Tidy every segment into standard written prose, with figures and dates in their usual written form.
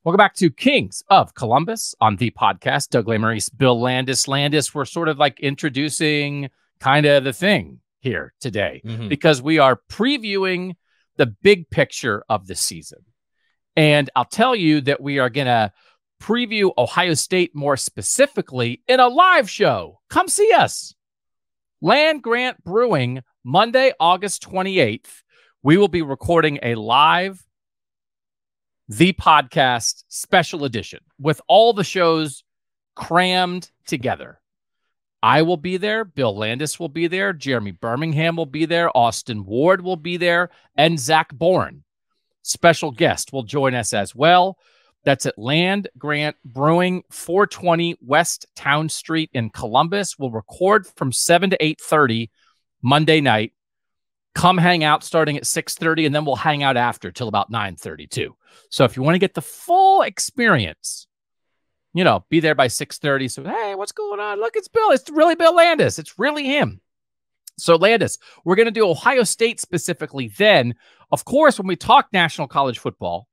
Welcome back to Kings of Columbus on the podcast. Doug Lesmerises, Bill Landis. Landis, we're sort of like introducing kind of the thing here today because we are previewing the big picture of the season. And I'll tell you that we are going to preview Ohio State more specifically in a live show. Come see us. Land Grant Brewing, Monday, August 28th. We will be recording a live The Podcast special edition with all the shows crammed together. I will be there. Bill Landis will be there. Jeremy Birmingham will be there. Austin Ward will be there. And Zach Bourne, special guest, will join us as well. That's at Land Grant Brewing, 420 West Town Street in Columbus. We'll record from 7 to 8:30 Monday night. Come hang out starting at 6:30, and then we'll hang out after till about 9:30 too. So if you want to get the full experience, you know, be there by 6:30. So, hey, what's going on? Look, it's Bill. It's really Bill Landis. It's really him. So Landis, we're going to do Ohio State specifically. Then, of course, when we talk national college football,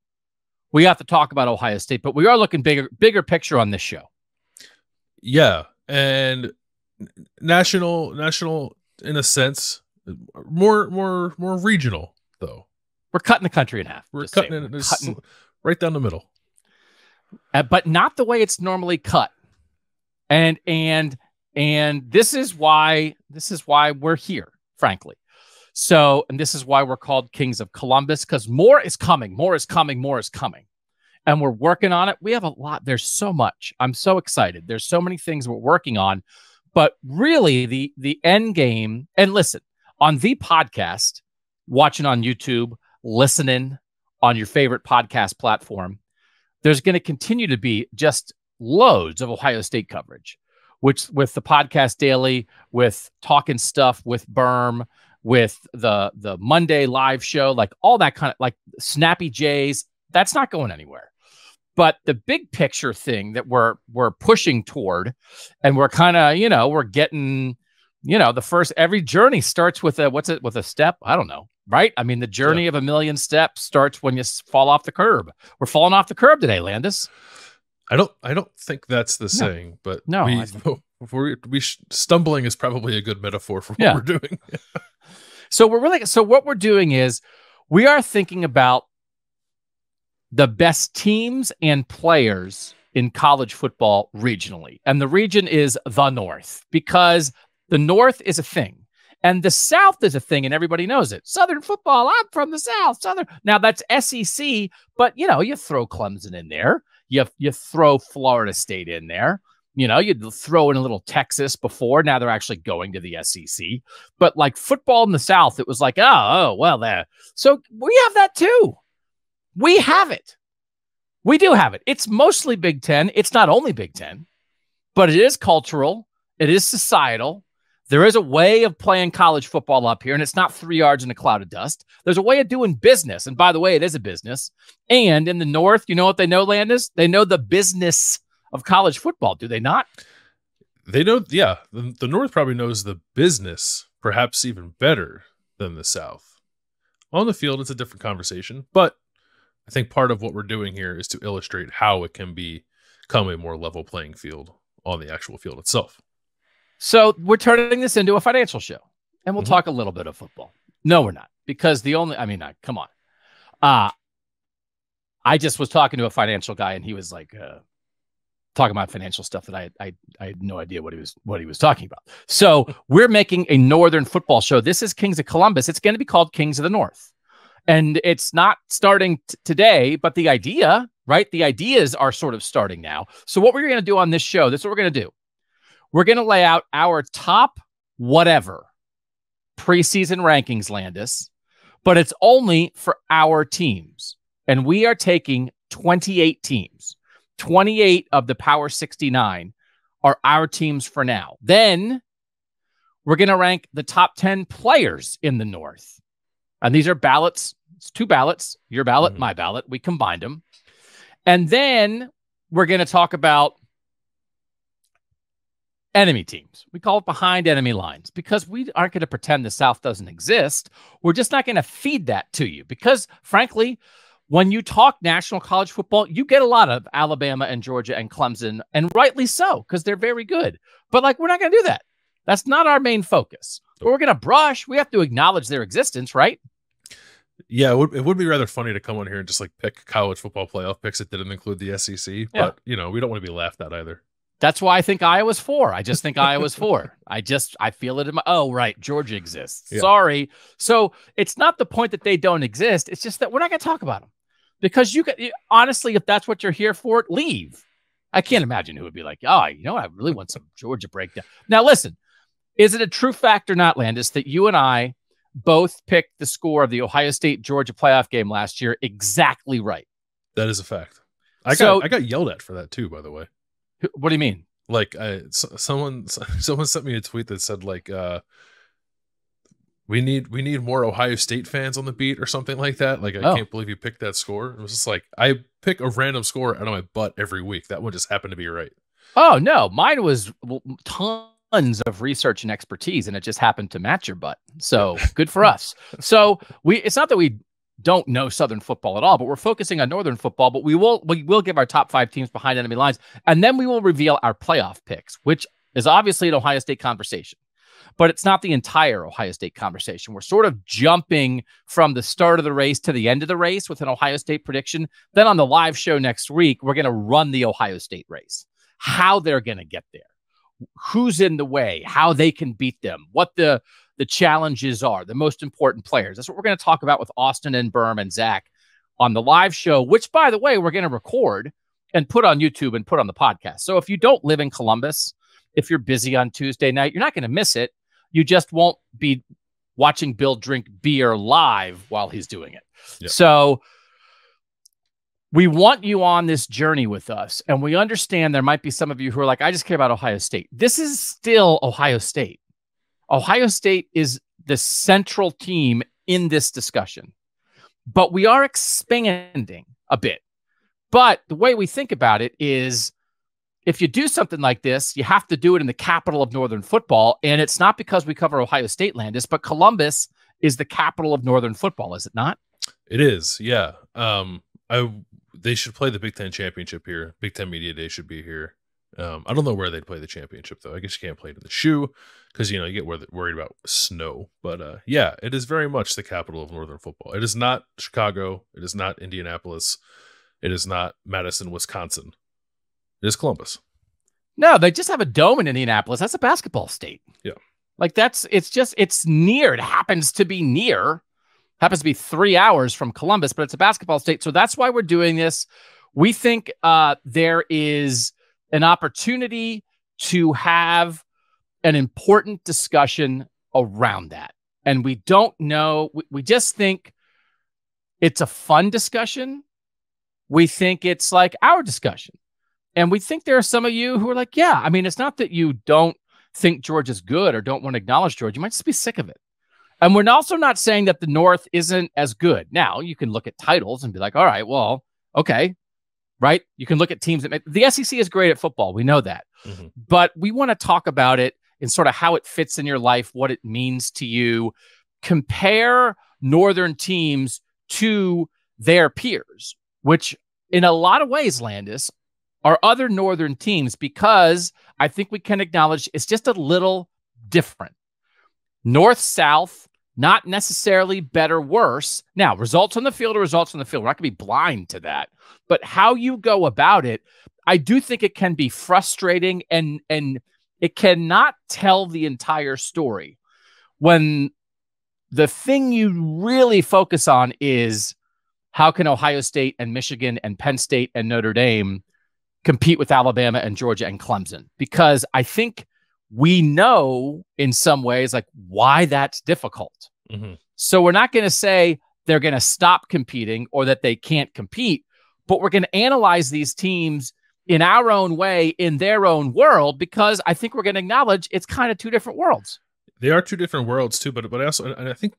we have to talk about Ohio State, but we are looking bigger picture on this show. Yeah. And national in a sense, more regional though. We're cutting the country in half. We're cutting right down the middle. But not the way it's normally cut. And this is why we're here, frankly. So, and this is why we're called Kings of Columbus, because more is coming. And we're working on it. We have a lot. There's so much. I'm so excited. There's so many things we're working on. But really, the end game, and listen, on the podcast, watching on YouTube, listening on your favorite podcast platform, there's going to continue to be just loads of Ohio State coverage, which with the podcast daily, with talking stuff with Berm, with the Monday live show, like all that kind of like Snappy Jays, that's not going anywhere. But the big picture thing that we're pushing toward, and we're kind of, we're getting, the first, every journey starts with a step. I don't know. Right. I mean, the journey of a million steps starts when you fall off the curb. We're falling off the curb today, Landis. I don't think that's the saying, but no, stumbling is probably a good metaphor for what we're doing. So what we're doing is we are thinking about the best teams and players in college football regionally. And the region is the North, because the North is a thing. And the South is a thing, and everybody knows it. Southern football, I'm from the South. Southern. Now, that's SEC, but, you throw Clemson in there. You throw Florida State in there. You throw in a little Texas before. Now they're actually going to the SEC. But, like, football in the South, it was like, well, there. So we have that, too. We have it. We do have it. It's mostly Big Ten. It's not only Big Ten, but it is cultural. It is societal. There is a way of playing college football up here, and it's not 3 yards in a cloud of dust. There's a way of doing business, and by the way, it is a business. And in the North, you know what they know, Landis? They know the business of college football, do they not? They know, yeah. The North probably knows the business, perhaps even better than the South. On the field, it's a different conversation, but I think part of what we're doing here is to illustrate how it can become a more level playing field on the actual field itself. So we're turning this into a financial show, and we'll talk a little bit of football. No, we're not, because come on. I just was talking to a financial guy, and he was like talking about financial stuff that I had no idea what he was talking about. So we're making a Northern football show. This is Kings of Columbus. It's going to be called Kings of the North, and it's not starting today, but the idea, right? The ideas are sort of starting now. So what we're going to do on this show, this is what we're going to do. We're going to lay out our top whatever preseason rankings, Landis, but it's only for our teams. And we are taking 28 teams. 28 of the Power 69 are our teams for now. Then we're going to rank the top 10 players in the North. And these are ballots. It's 2 ballots, your ballot, my ballot. We combined them. And then we're going to talk about enemy teams. We call it behind enemy lines, because we aren't going to pretend the South doesn't exist. We're just not going to feed that to you, because frankly, when you talk national college football, you get a lot of Alabama and Georgia and Clemson, and rightly so, because they're very good. But like, we're not going to do that. That's not our main focus. But we're going to brush. We have to acknowledge their existence, right? Yeah, it would be rather funny to come on here and just like pick college football playoff picks that didn't include the SEC. Yeah. But, you know, we don't want to be laughed at either. That's why I think Iowa's 4. I just think Iowa's 4. I feel it in my, oh, right, Georgia exists. Yeah. Sorry. So it's not the point that they don't exist. It's just that we're not going to talk about them. Because honestly, if that's what you're here for, leave. I can't imagine who would be like, oh, you know, I really want some Georgia breakdown. Now, listen, is it a true fact or not, Landis, that you and I both picked the score of the Ohio State-Georgia playoff game last year exactly right? That is a fact. I got yelled at for that too, by the way. What do you mean? Like, someone sent me a tweet that said like, we need more Ohio State fans on the beat or something like that. Like, I can't believe you picked that score. It was just like, I pick a random score out of my butt every week. That one just happened to be right. Oh, no. Mine was tons of research and expertise, and it just happened to match your butt. So good for us. So it's not that we don't know Southern football at all, but we're focusing on Northern football. But we will give our top 5 teams behind enemy lines, and then we will reveal our playoff picks, which is obviously an Ohio State conversation. But it's not the entire Ohio State conversation. We're sort of jumping from the start of the race to the end of the race with an Ohio State prediction. Then on the live show next week, we're going to run the Ohio State race, how they're going to get there, who's in the way, how they can beat them, what the challenges are, the most important players. That's what we're going to talk about with Austin and Berm and Zach on the live show, which, by the way, we're going to record and put on YouTube and put on the podcast. So if you don't live in Columbus, if you're busy on Tuesday night, you're not going to miss it. You just won't be watching Bill drink beer live while he's doing it. Yep. So we want you on this journey with us, and we understand there might be some of you who are like, I just care about Ohio State. This is still Ohio State. Ohio State is the central team in this discussion, but we are expanding a bit. But the way we think about it is, if you do something like this, you have to do it in the capital of Northern football. And it's not because we cover Ohio State, Landis, but Columbus is the capital of Northern football, is it not? It is, yeah. They should play the Big Ten championship here. Big Ten Media Day should be here. I don't know where they'd play the championship, though. I guess you can't play it in the shoe because, you get worried about snow. But, yeah, it is very much the capital of Northern football. It is not Chicago. It is not Indianapolis. It is not Madison, Wisconsin. It is Columbus. No, they just have a dome in Indianapolis. That's a basketball state. Yeah. Like it's near. It happens to be near. Happens to be 3 hours from Columbus, but it's a basketball state. So that's why we're doing this. We think there is an opportunity to have an important discussion around that. And we don't know. We just think it's a fun discussion. We think it's like our discussion. And we think there are some of you who are like, yeah, I mean, it's not that you don't think Georgia's good or don't want to acknowledge Georgia. You might just be sick of it. And we're also not saying that the North isn't as good. Now, you can look at titles and be like, all right, well, okay, right? You can look at teams that the SEC is great at football. We know that. Mm-hmm. But we want to talk about it and sort of how it fits in your life, what it means to you. Compare Northern teams to their peers, which in a lot of ways, Landis, are other Northern teams, because I think we can acknowledge it's just a little different. North-South, not necessarily better, worse. Now, results on the field are results on the field. We're not going to be blind to that. But how you go about it, I do think it can be frustrating, and it cannot tell the entire story when the thing you really focus on is how can Ohio State and Michigan and Penn State and Notre Dame compete with Alabama and Georgia and Clemson, because I think we know in some ways like why that's difficult. Mm-hmm. So we're not going to say they're going to stop competing or that they can't compete, but we're going to analyze these teams in our own way, in their own world, because I think we're going to acknowledge it's kind of two different worlds. They are two different worlds too, but I also, and I think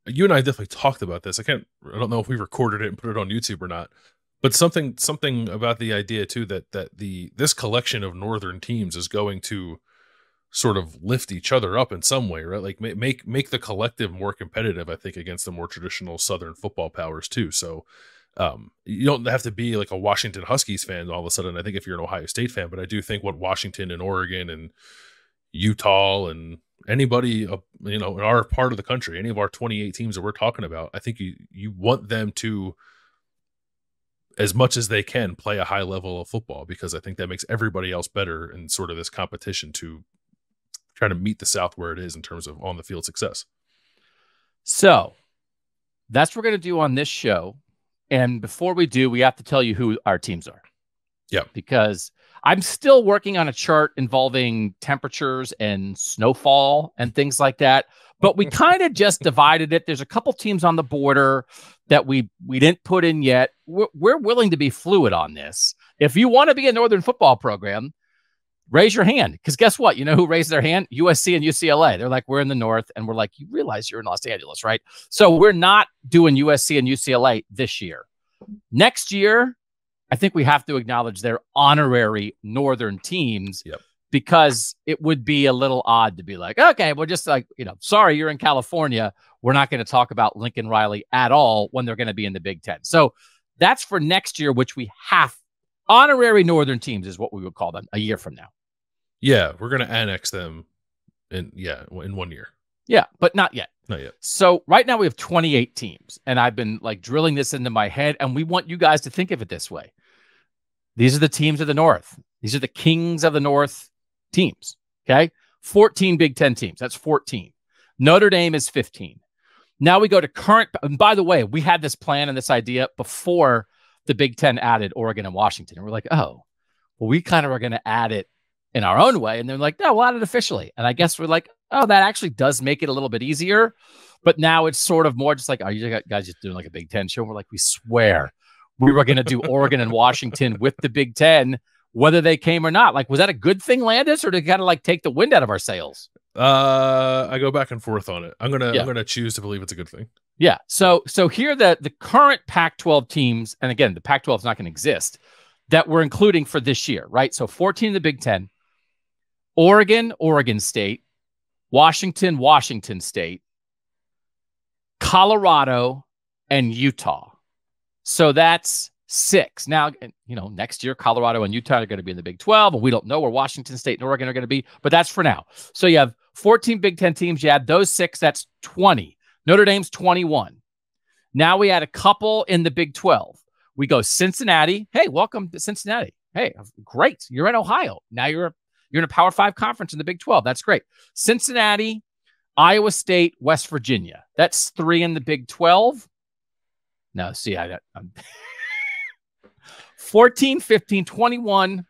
you and I definitely talked about this. I don't know if we recorded it and put it on YouTube or not. But something about the idea too that this collection of Northern teams is going to sort of lift each other up in some way, right? Like make the collective more competitive, I think, against the more traditional Southern football powers too. So You don't have to be like a Washington Huskies fan all of a sudden. I think if you're an Ohio State fan, but I do think what Washington and Oregon and Utah and anybody, in our part of the country, any of our 28 teams that we're talking about, I think you want them to, as much as they can, play a high level of football, because I think that makes everybody else better in sort of this competition to try to meet the South where it is in terms of on the field success. So that's what we're going to do on this show. And before we do, we have to tell you who our teams are. Yeah. Because I'm still working on a chart involving temperatures and snowfall and things like that. But we kind of just divided it. There's a couple teams on the border that we didn't put in yet. We're willing to be fluid on this. If you want to be a Northern football program, raise your hand. Because guess what? You know who raised their hand? USC and UCLA. They're like, we're in the North. And we're like, you realize you're in Los Angeles, right? So we're not doing USC and UCLA this year. Next year, I think we have to acknowledge they're honorary Northern teams. Yep. Because it would be a little odd to be like, okay, well, just like, sorry, you're in California. We're not going to talk about Lincoln Riley at all when they're going to be in the Big Ten. So that's for next year, which we have. Honorary Northern teams is what we would call them a year from now. Yeah, we're going to annex them in 1 year. Yeah, but not yet. Not yet. So right now we have 28 teams, and I've been like drilling this into my head, and we want you guys to think of it this way. These are the teams of the North. These are the kings of the North teams. Okay. 14 Big Ten teams. That's 14. Notre Dame is 15. Now we go to current. And by the way, we had this plan and this idea before the Big Ten added Oregon and Washington. And we're like, oh, well, we kind of are going to add it in our own way. And they're like, no, we'll add it officially. And I guess we're like, oh, that actually does make it a little bit easier. But now it's sort of more just like, are you guys just doing like a Big Ten show? And we're like, we swear we were going to do Oregon and Washington with the Big Ten, whether they came or not. Like, was that a good thing, Landis, or did it kind of like take the wind out of our sails? I go back and forth on it. I'm gonna choose to believe it's a good thing. Yeah. So here the current Pac-12 teams, and again, the Pac-12 is not going to exist, that we're including for this year, right? So 14 in the Big Ten, Oregon State, Washington State, Colorado, and Utah. So that's 6. Now, next year, Colorado and Utah are going to be in the Big 12, and we don't know where Washington State and Oregon are going to be, but that's for now. So you have 14 Big Ten teams. You add those 6, that's 20. Notre Dame's 21. Now we add a couple in the Big 12. We go Cincinnati. Hey, welcome to Cincinnati. Hey, great. You're in Ohio. Now you're in a Power 5 conference in the Big 12. That's great. Cincinnati, Iowa State, West Virginia. That's 3 in the Big 12. No, see, I'm 14, 15, 21.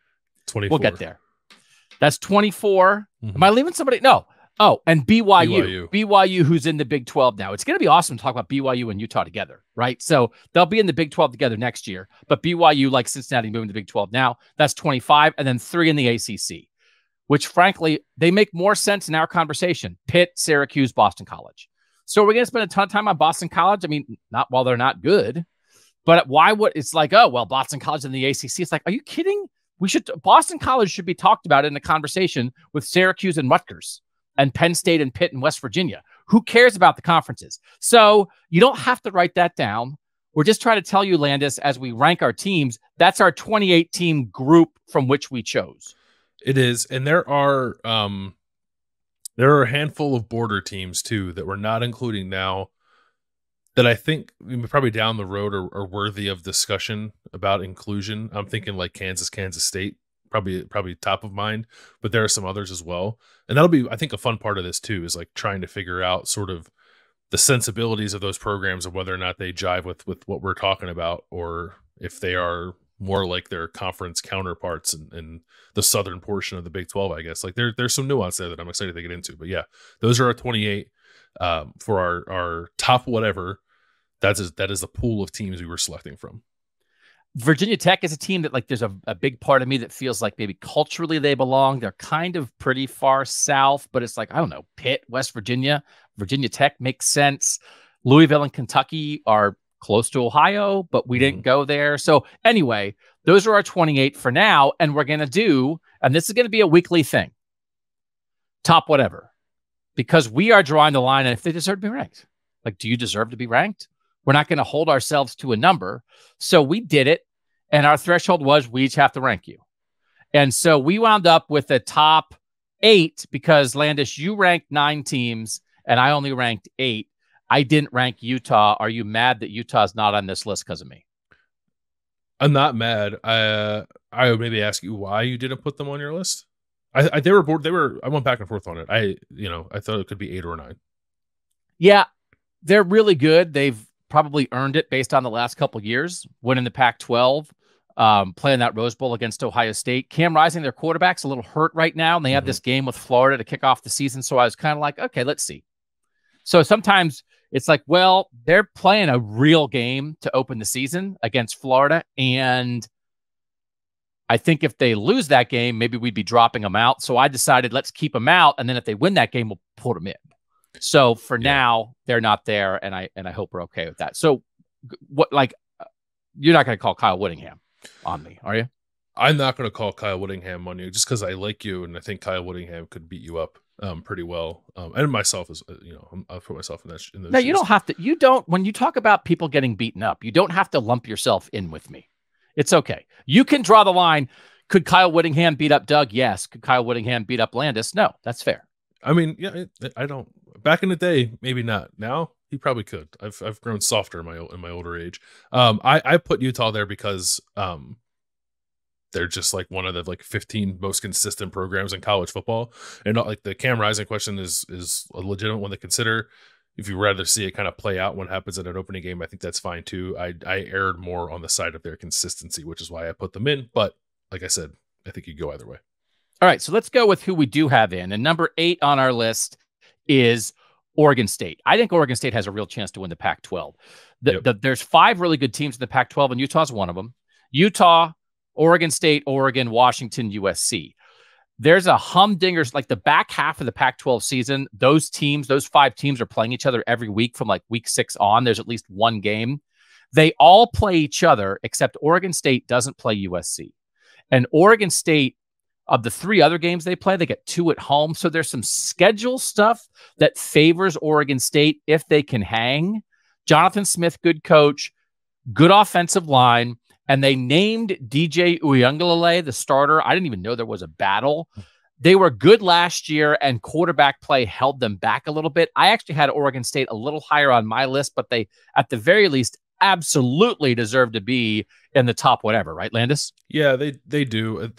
24. We'll get there. That's 24. Am I leaving somebody? No. Oh, and BYU, who's in the Big 12 now. It's going to be awesome to talk about BYU and Utah together, right? So they'll be in the Big 12 together next year. But BYU, like Cincinnati, moving to the Big 12 now. That's 25. And then 3 in the ACC, which, frankly, they make more sense in our conversation. Pitt, Syracuse, Boston College. So we're going to spend a ton of time on Boston College. I mean, not while they're not good. But why would it's like, oh, well, Boston College and the ACC. It's like, are you kidding? Boston College should be talked about in the conversation with Syracuse and Rutgers and Penn State and Pitt and West Virginia. Who cares about the conferences? So you don't have to write that down. We're just trying to tell you, Landis, as we rank our teams, that's our 28 team group from which we chose. It is. And there are a handful of border teams too that we're not including now, that I think probably down the road are worthy of discussion about inclusion. I'm thinking like Kansas State, probably top of mind, but there are some others as well. And that'll be, I think, a fun part of this too, is like trying to figure out sort of the sensibilities of those programs and whether or not they jive with what we're talking about, or if they are more like their conference counterparts in the southern portion of the Big 12, I guess. Like there's some nuance there that I'm excited to get into. But yeah, those are our 28 for our top whatever. That is the pool of teams we were selecting from. Virginia Tech is a team that, like, there's a big part of me that feels like maybe culturally they belong. They're kind of pretty far south, but it's like, I don't know, Pitt, West Virginia, Virginia Tech makes sense. Louisville and Kentucky are close to Ohio, but we didn't go there. So anyway, those are our 28 for now. And we're going to do, and this is going to be a weekly thing, top whatever, because we are drawing the line. And if they deserve to be ranked, like, do you deserve to be ranked? We're not going to hold ourselves to a number. So we did it. And our threshold was we each have to rank you. And so we wound up with a top 8 because, Landis, you ranked 9 teams and I only ranked 8. I didn't rank Utah. Are you mad that Utah's not on this list because of me? I'm not mad. I would maybe ask you why you didn't put them on your list. They were bored. I went back and forth on it. I thought it could be 8 or 9. Yeah, they're really good. They've probably earned it based on the last couple of years, winning the Pac-12, playing that Rose Bowl against Ohio State. Cam Rising, their quarterback's a little hurt right now, and they have this game with Florida to kick off the season. So I was kind of like, okay, let's see. So sometimes it's like, well, they're playing a real game to open the season against Florida, and I think if they lose that game, maybe we'd be dropping them out. So I decided let's keep them out, and then if they win that game, we'll put them in. So for now, they're not there, and I hope we're okay with that. So what, like, you're not going to call Kyle Whittingham on me, are you? I'm not going to call Kyle Whittingham on you just because I like you, and I think Kyle Whittingham could beat you up pretty well. And myself as I'll put myself in those No, you don't have to. You don't. When you talk about people getting beaten up, you don't have to lump yourself in with me. It's okay. You can draw the line. Could Kyle Whittingham beat up Doug? Yes. Could Kyle Whittingham beat up Landis? No, that's fair. I mean, yeah, I don't. Back in the day, maybe not. Now he probably could. I've grown softer in my older age. I put Utah there because they're just like one of the 15 most consistent programs in college football, and like the Cam Rising question is a legitimate one to consider. If you'd rather see it kind of play out when it happens in an opening game, I think that's fine too. I erred more on the side of their consistency, which is why I put them in. But like I said, I think you go either way. All right, so let's go with who we do have in. And number 8 on our list is Oregon State. I think Oregon State has a real chance to win the Pac-12. There's 5 really good teams in the Pac-12, and Utah's one of them. Utah, Oregon State, Oregon, Washington, USC. There's a humdingers, like the back half of the Pac-12 season, those 5 teams are playing each other every week from like week 6 on. There's at least one game. They all play each other, except Oregon State doesn't play USC. And Oregon State, of the 3 other games they play, they get 2 at home. So there's some schedule stuff that favors Oregon State if they can hang. Jonathan Smith, good coach, good offensive line. And they named DJ Uiagalelei the starter. I didn't even know there was a battle. They were good last year, and quarterback play held them back a little bit. I actually had Oregon State a little higher on my list, but they, at the very least, absolutely deserve to be in the top whatever, right, Landis? Yeah, they do.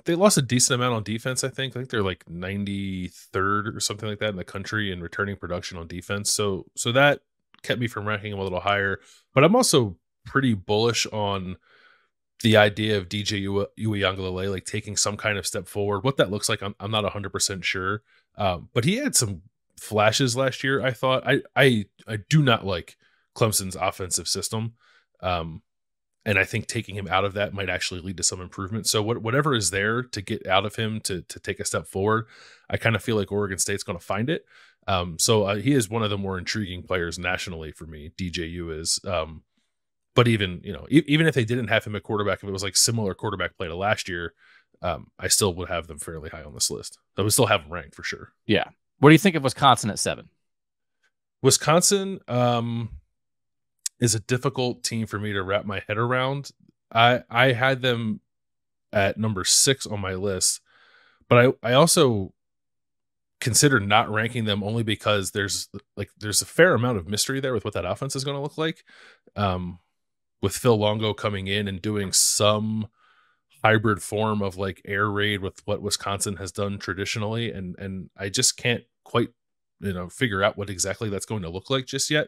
They lost a decent amount on defense, I think. I think they're like 93rd or something like that in the country in returning production on defense. So that kept me from ranking them a little higher. But I'm also pretty bullish on the idea of DJ Uiagalelei like taking some kind of step forward. What that looks like, I'm not 100% sure. But he had some flashes last year, I thought. I do not like Clemson's offensive system. And I think taking him out of that might actually lead to some improvement. So whatever is there to get out of him to take a step forward, I kind of feel like Oregon State's going to find it. So he is one of the more intriguing players nationally for me. DJU is. But even if they didn't have him at quarterback, if it was like similar quarterback play to last year, I still would have them fairly high on this list. I would still have them ranked for sure. Yeah. What do you think of Wisconsin at 7? Wisconsin is a difficult team for me to wrap my head around. I had them at number 6 on my list, but I also considered not ranking them only because there's a fair amount of mystery there with what that offense is going to look like. With Phil Longo coming in and doing some hybrid form of like air raid with what Wisconsin has done traditionally. And I just can't quite, figure out what exactly that's going to look like just yet.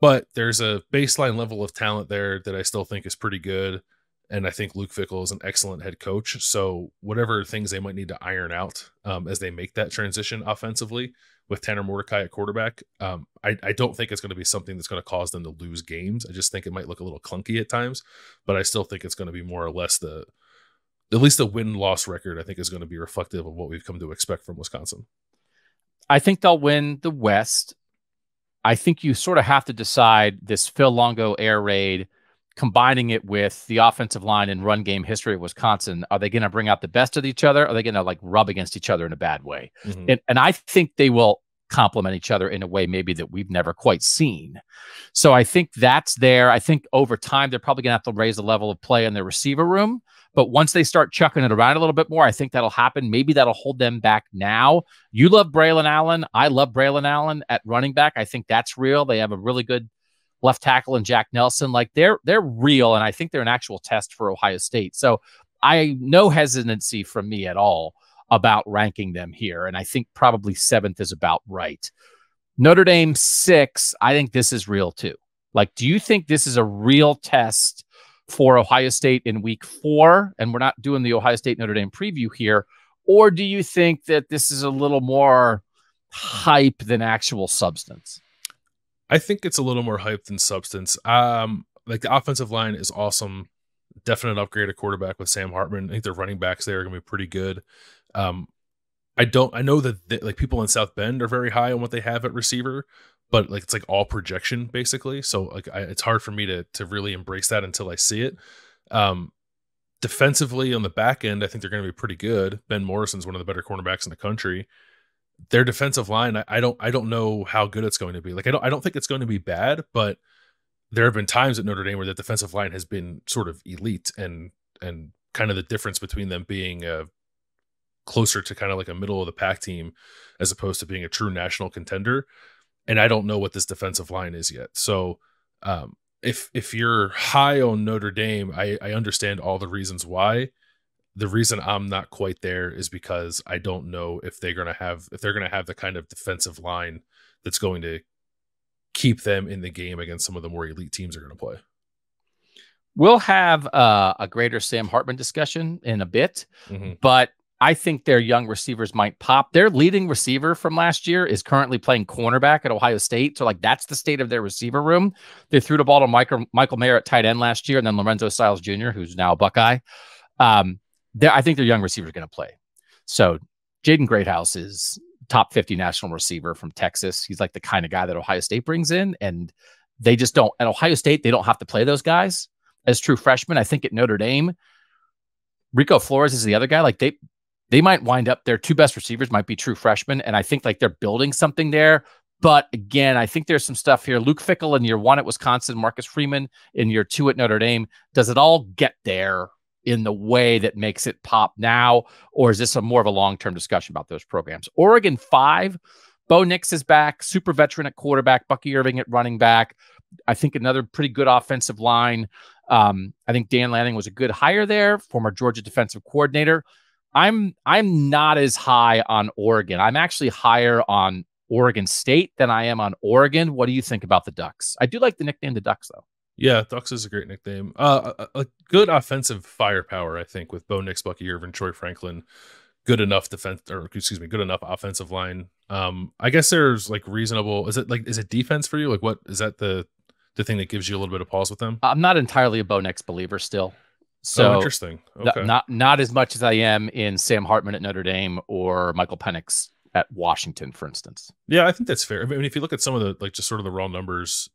But there's a baseline level of talent there that I still think is pretty good. And I think Luke Fickell is an excellent head coach. So whatever things they might need to iron out as they make that transition offensively with Tanner Mordecai at quarterback, I don't think it's going to be something that's going to cause them to lose games. I just think it might look a little clunky at times, but I still think it's going to be more or less at least the win-loss record, I think is going to be reflective of what we've come to expect from Wisconsin. I think they'll win the West. I think you sort of have to decide this Phil Longo air raid, combining it with the offensive line and run game history of Wisconsin. Are they going to bring out the best of each other? Or are they going to like rub against each other in a bad way? Mm-hmm. And I think they will complement each other in a way maybe that we've never quite seen. So I think that's there. I think over time, they're probably going to have to raise the level of play in their receiver room. But once they start chucking it around a little bit more, I think that'll happen. Maybe that'll hold them back now. You love Braylon Allen. I love Braylon Allen at running back. I think that's real. They have a really good left tackle in Jack Nelson. Like they're real, and I think they're an actual test for Ohio State. So no hesitancy from me at all about ranking them here. And I think probably 7th is about right. Notre Dame 6, I think this is real too. Like, do you think this is a real test for Ohio State in week 4? And we're not doing the Ohio State Notre Dame preview here. Or do you think that this is a little more hype than actual substance? I think it's a little more hype than substance. Like the offensive line is awesome. Definite upgrade at quarterback with Sam Hartman. I think their running backs there are going to be pretty good. I know that like people in South Bend are very high on what they have at receiver, but like it's like all projection basically. So like it's hard for me to really embrace that until I see it. Defensively on the back end, I think they're going to be pretty good. Ben Morrison's one of the better cornerbacks in the country. Their defensive line, I don't know how good it's going to be. Like I don't think it's going to be bad, but there have been times at Notre Dame where the defensive line has been sort of elite and kind of the difference between them being closer to kind of like a middle of the pack team as opposed to being a true national contender. And I don't know what this defensive line is yet. So if you're high on Notre Dame, I understand all the reasons why. The reason I'm not quite there is because I don't know if they're going to have the kind of defensive line that's going to keep them in the game against some of the more elite teams they're going to play. We'll have a greater Sam Hartman discussion in a bit, but I think their young receivers might pop. Their leading receiver from last year is currently playing cornerback at Ohio State. So like that's the state of their receiver room. They threw the ball to Michael Mayer at tight end last year, and then Lorenzo Styles Jr., who's now a Buckeye. I think their young receiver is going to play. So Jaden Greathouse is top 50 national receiver from Texas. He's like the kind of guy that Ohio State brings in, and they just don't. At Ohio State, they don't have to play those guys as true freshmen. I think at Notre Dame, Rico Flores is the other guy. Like they might wind up, their 2 best receivers might be true freshmen. And I think like they're building something there. But again, I think there's some stuff here. Luke Fickell in year 1 at Wisconsin, Marcus Freeman in year 2 at Notre Dame. Does it all get there in the way that makes it pop now? Or is this more of a long-term discussion about those programs? Oregon 5, Bo Nix is back, super veteran at quarterback, Bucky Irving at running back. I think another pretty good offensive line. I think Dan Lanning was a good hire there, former Georgia defensive coordinator. I'm not as high on Oregon. I'm actually higher on Oregon State than I am on Oregon. What do you think about the Ducks? I do like the nickname the Ducks, though. Yeah, Ducks is a great nickname. A good offensive firepower, I think, with Bo Nix, Bucky Irvin, Troy Franklin. Good enough good enough offensive line. I guess there's like reasonable. Is it defense for you? Like, what is that the thing that gives you a little bit of pause with them? I'm not entirely a Bo Nix believer still. So interesting. Okay. Not as much as I am in Sam Hartman at Notre Dame or Michael Penix at Washington, for instance. Yeah, I think that's fair. I mean, if you look at some of the just sort of the raw numbers,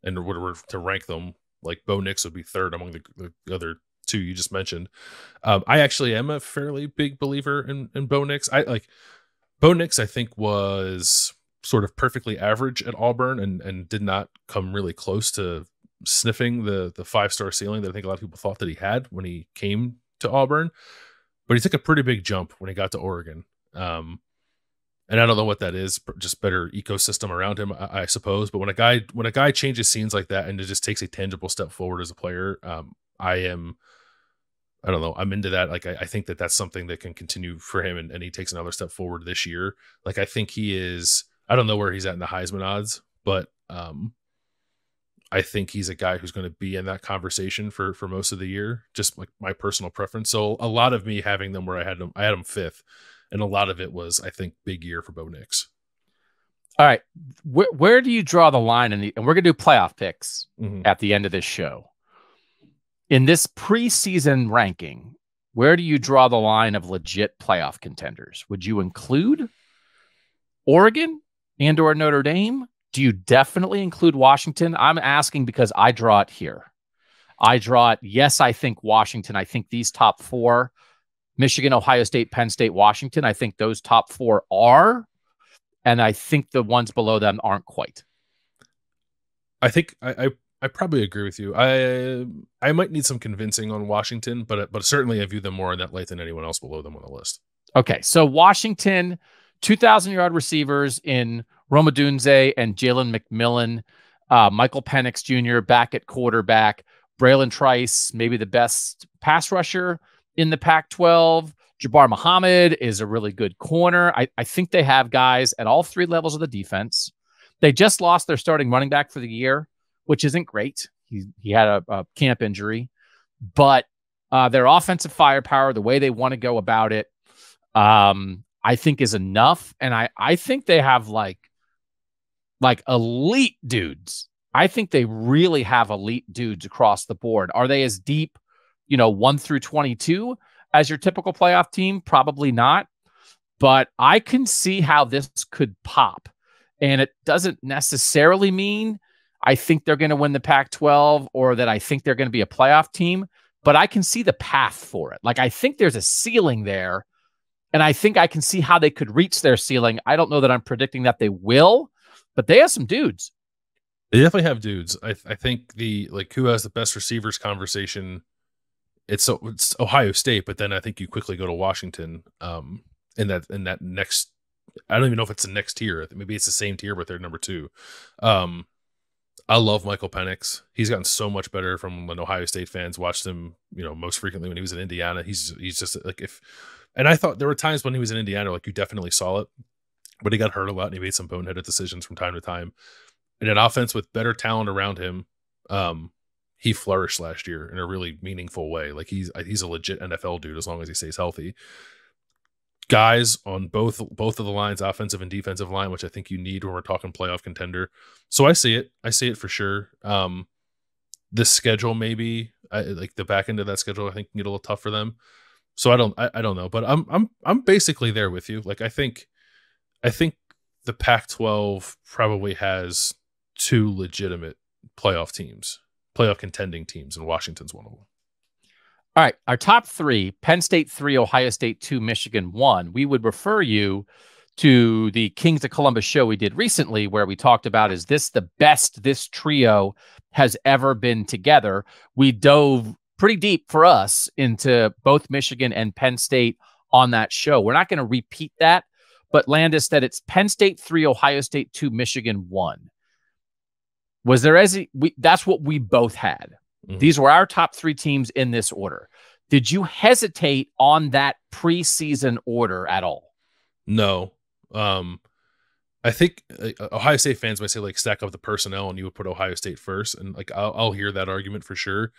and whatever to rank them, like Bo Nix would be 3rd among the other 2 you just mentioned. I actually am a fairly big believer in Bo Nix. Bo Nix, I think, was sort of perfectly average at Auburn and did not come really close to sniffing the 5-star ceiling that I think a lot of people thought that he had when he came to Auburn. But he took a pretty big jump when he got to Oregon. And I don't know what that is, just better ecosystem around him, I suppose. But when a guy changes scenes like that and it just takes a tangible step forward as a player, I don't know. I'm into that. Like, I think that's something that can continue for him, and he takes another step forward this year. Like, I think he is, I don't know where he's at in the Heisman odds, but I think he's a guy who's going to be in that conversation for most of the year, just like my personal preference. So a lot of me having them where I had him 5th, and a lot of it was, I think, big year for Bo Nix. All right. Where do you draw the line? And we're going to do playoff picks at the end of this show. In this preseason ranking, where do you draw the line of legit playoff contenders? Would you include Oregon and or Notre Dame? Do you definitely include Washington? I'm asking because I draw it here. I draw it. Yes, I think Washington. I think these top 4, Michigan, Ohio State, Penn State, Washington, I think those top 4 are and I think the ones below them aren't quite. I think I probably agree with you. I might need some convincing on Washington, but certainly I view them more in that light than anyone else below them on the list. Okay, so Washington, 2,000-yard receivers in Rome Odunze and Jalen McMillan, Michael Penix Jr. back at quarterback, Braylon Trice, maybe the best pass rusher in the Pac-12. Jabbar Muhammad is a really good corner. I think they have guys at all three levels of the defense. They just lost their starting running back for the year, which isn't great. He had a camp injury, but their offensive firepower, the way they want to go about it, I think is enough. And I think they have like elite dudes. I think they really have elite dudes across the board. Are they as deep, 1 through 22 as your typical playoff team? Probably not. But I can see how this could pop. And it doesn't necessarily mean I think they're going to win the Pac-12 or that I think they're going to be a playoff team, but I can see the path for it. Like, I think there's a ceiling there, and I think I can see how they could reach their ceiling. I don't know that I'm predicting that they will, but they have some dudes. They definitely have dudes. I think who has the best receivers conversation, it's Ohio State, but then I think you quickly go to Washington in that next, I don't even know if it's the next tier. Maybe it's the same tier, but they're number 2. I love Michael Penix. He's gotten so much better from when Ohio State fans watched him, most frequently when he was in Indiana. He's just like and I thought there were times when he was in Indiana, like you definitely saw it, but he got hurt a lot and he made some boneheaded decisions from time to time. In an offense with better talent around him, he flourished last year in a really meaningful way. Like he's a legit NFL dude as long as he stays healthy. Guys on both of the lines, offensive and defensive line, which I think you need when we're talking playoff contender. So I see it for sure. This schedule, maybe like the back end of that schedule, I think can get a little tough for them. So I don't know, but I'm basically there with you. Like I think the Pac-12 probably has 2 legitimate playoff contending teams, and Washington's one of them. All right, our top 3, Penn State 3, Ohio State 2, Michigan 1. We would refer you to the Kings of Columbus show we did recently where we talked about, is this the best this trio has ever been together? We dove pretty deep for us into both Michigan and Penn State on that show. We're not going to repeat that, but Landis said it's Penn State 3, Ohio State 2, Michigan 1. Was there that's what we both had. Mm-hmm. These were our top 3 teams in this order. Did you hesitate on that preseason order at all? No. I think Ohio State fans might say like stack up the personnel and you would put Ohio State first. And like, I'll hear that argument for sure.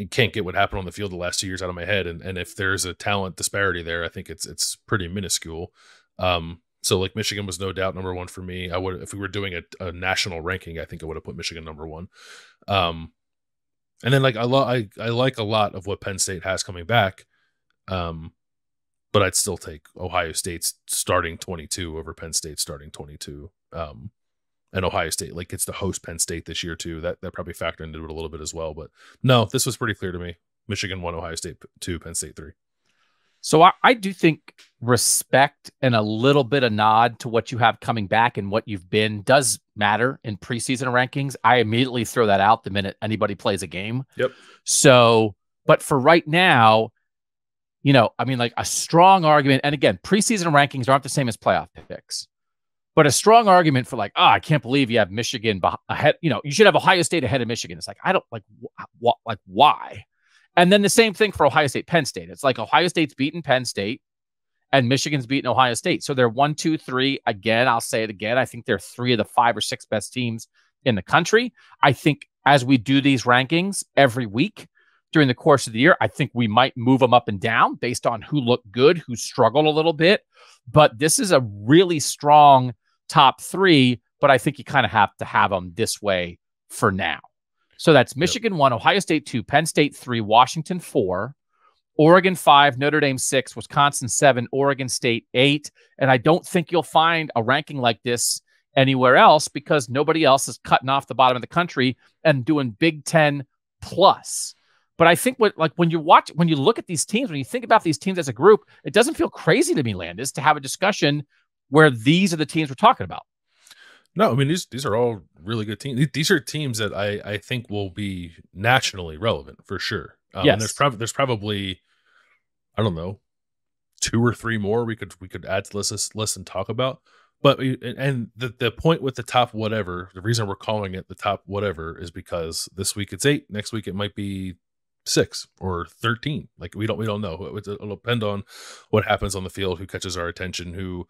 Can't get what happened on the field the last 2 years out of my head. And if there's a talent disparity there, I think it's pretty minuscule. So like Michigan was no doubt number 1 for me. I would, if we were doing a national ranking, I think I would have put Michigan number 1. And then like I like a lot of what Penn State has coming back, but I'd still take Ohio State's starting 22 over Penn State starting 22. And Ohio State like gets to host Penn State this year too. That probably factored into it a little bit as well. But no, this was pretty clear to me. Michigan 1, Ohio State 2, Penn State 3. So I do think respect and a little bit of nod to what you have coming back and what you've been does matter in preseason rankings. I immediately throw that out the minute anybody plays a game. Yep. So, but for right now, I mean, like a strong argument, and again, preseason rankings aren't the same as playoff picks, but a strong argument for like, I can't believe you have Michigan ahead. You should have Ohio State ahead of Michigan. It's like, I don't like why? And then the same thing for Ohio State, Penn State. It's like Ohio State's beaten Penn State and Michigan's beaten Ohio State. So they're 1, 2, 3. Again, I'll say it again. I think they're 3 of the 5 or 6 best teams in the country. I think as we do these rankings every week during the course of the year, I think we might move them up and down based on who looked good, who struggled a little bit. But this is a really strong top 3, but I think you kind of have to have them this way for now. So that's Michigan 1, Ohio State 2, Penn State 3, Washington 4, Oregon 5, Notre Dame 6, Wisconsin 7, Oregon State 8. And I don't think you'll find a ranking like this anywhere else because nobody else is cutting off the bottom of the country and doing Big Ten plus. But I think when you look at these teams, when you think about these teams as a group, it doesn't feel crazy to me, Landis, to have a discussion where these are the teams we're talking about. No, I mean, these are all really good teams. These are teams that I think will be nationally relevant for sure. Yes. And there's probably, I don't know, 2 or 3 more we could add to this list and talk about. But the point with the top whatever, the reason we're calling it the top whatever is because this week it's 8, next week it might be 6 or 13. Like we don't know. It'll depend on what happens on the field, who catches our attention, who.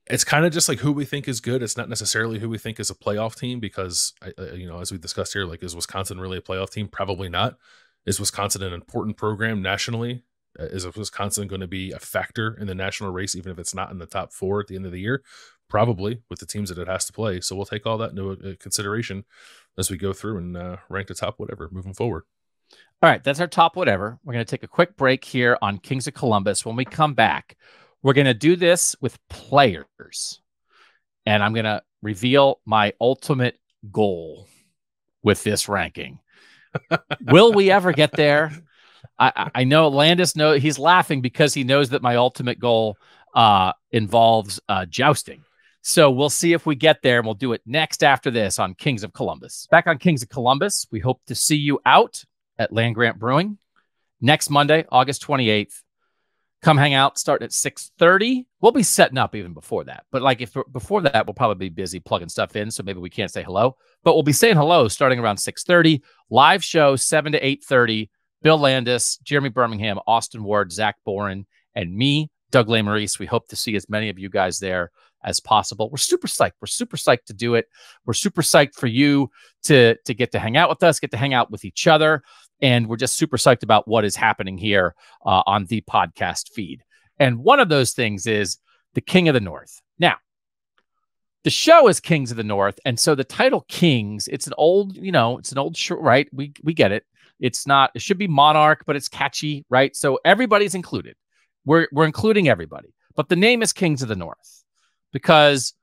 It's kind of just like who we think is good. It's not necessarily who we think is a playoff team because, as we discussed here, like, is Wisconsin really a playoff team? Probably not. Is Wisconsin an important program nationally? Is Wisconsin going to be a factor in the national race, even if it's not in the top 4 at the end of the year? Probably, with the teams that it has to play. So we'll take all that into consideration as we go through and rank the top whatever moving forward. All right, that's our top whatever. We're going to take a quick break here on Kings of Columbus. When we come back, we're going to do this with players, and I'm going to reveal my ultimate goal with this ranking. Will we ever get there? I know Landis he's laughing because he knows that my ultimate goal involves jousting. So we'll see if we get there, and we'll do it next after this on Kings of Columbus. Back on Kings of Columbus, we hope to see you out at Land Grant Brewing next Monday, August 28th. Come hang out, starting at 6:30. We'll be setting up even before that. But before that, we'll probably be busy plugging stuff in, so maybe we can't say hello. But we'll be saying hello starting around 6:30. Live show 7 to 8:30. Bill Landis, Jeremy Birmingham, Austin Ward, Zach Boren, and me, Doug Lesmerises. We hope to see as many of you guys there as possible. We're super psyched. We're super psyched to do it. We're super psyched for you to get to hang out with us, get to hang out with each other. And we're just super psyched about what is happening here on the podcast feed. And one of those things is the King of the North. Now, the show is Kings of the North. And so the title Kings, it's an old show, right? We get it. It should be Monarch, but it's catchy, right? So everybody's included. We're including everybody. But the name is Kings of the North because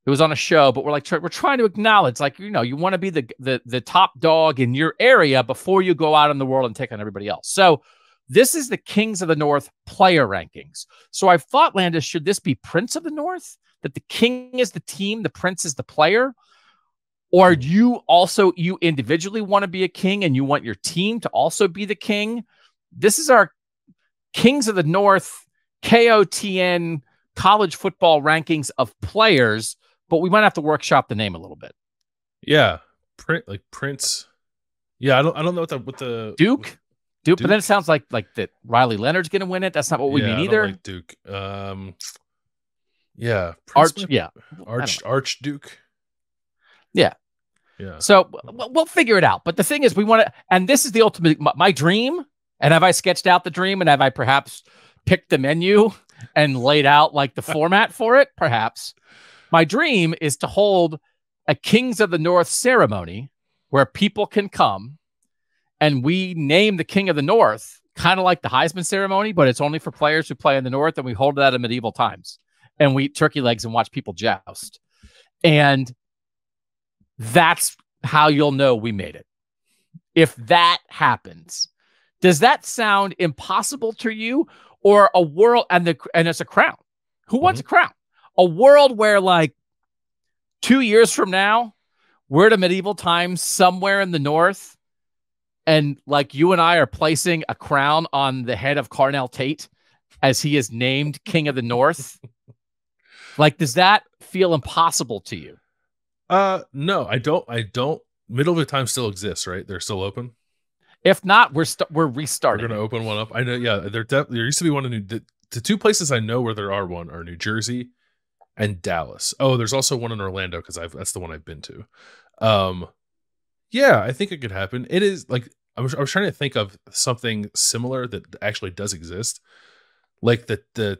it was on a show, but we're trying to acknowledge, you want to be the top dog in your area before you go out in the world and take on everybody else. So this is the Kings of the North player rankings. So I thought, Landis, should this be Prince of the North? That the king is the team, the prince is the player? Or do you individually want to be a king and you want your team to also be the king? This is our Kings of the North KOTN college football rankings of players. But we might have to workshop the name a little bit. Yeah, Prince. Yeah, I don't know what the Duke. But then it sounds like that Riley Leonard's going to win it. That's not what we mean either. Like Duke. Yeah, Archduke. Yeah. So we'll figure it out. But the thing is, we want to, and this is the ultimate. My dream. And have I sketched out the dream? And have I perhaps picked the menu and laid out like the format for it? Perhaps. My dream is to hold a Kings of the North ceremony where people can come and we name the King of the North, kind of like the Heisman ceremony, but it's only for players who play in the North, and we hold that in medieval times. And we eat turkey legs and watch people joust. And that's how you'll know we made it. If that happens, does that sound impossible to you? Or a world, and it's a crown. Who wants a crown? A world where, 2 years from now, we're at a medieval times somewhere in the North, and you and I are placing a crown on the head of Carnell Tate as he is named King of the North. Does that feel impossible to you? No, I don't. Middle of the time still exists, right? They're still open. If not, we're restarting. We're going to open one up. I know. Yeah, there used to be one in the 2 places I know where there are one are New Jersey and Dallas. Oh, there's also one in Orlando because that's the one I've been to. Yeah, I think it could happen. It is I was trying to think of something similar that actually does exist, like the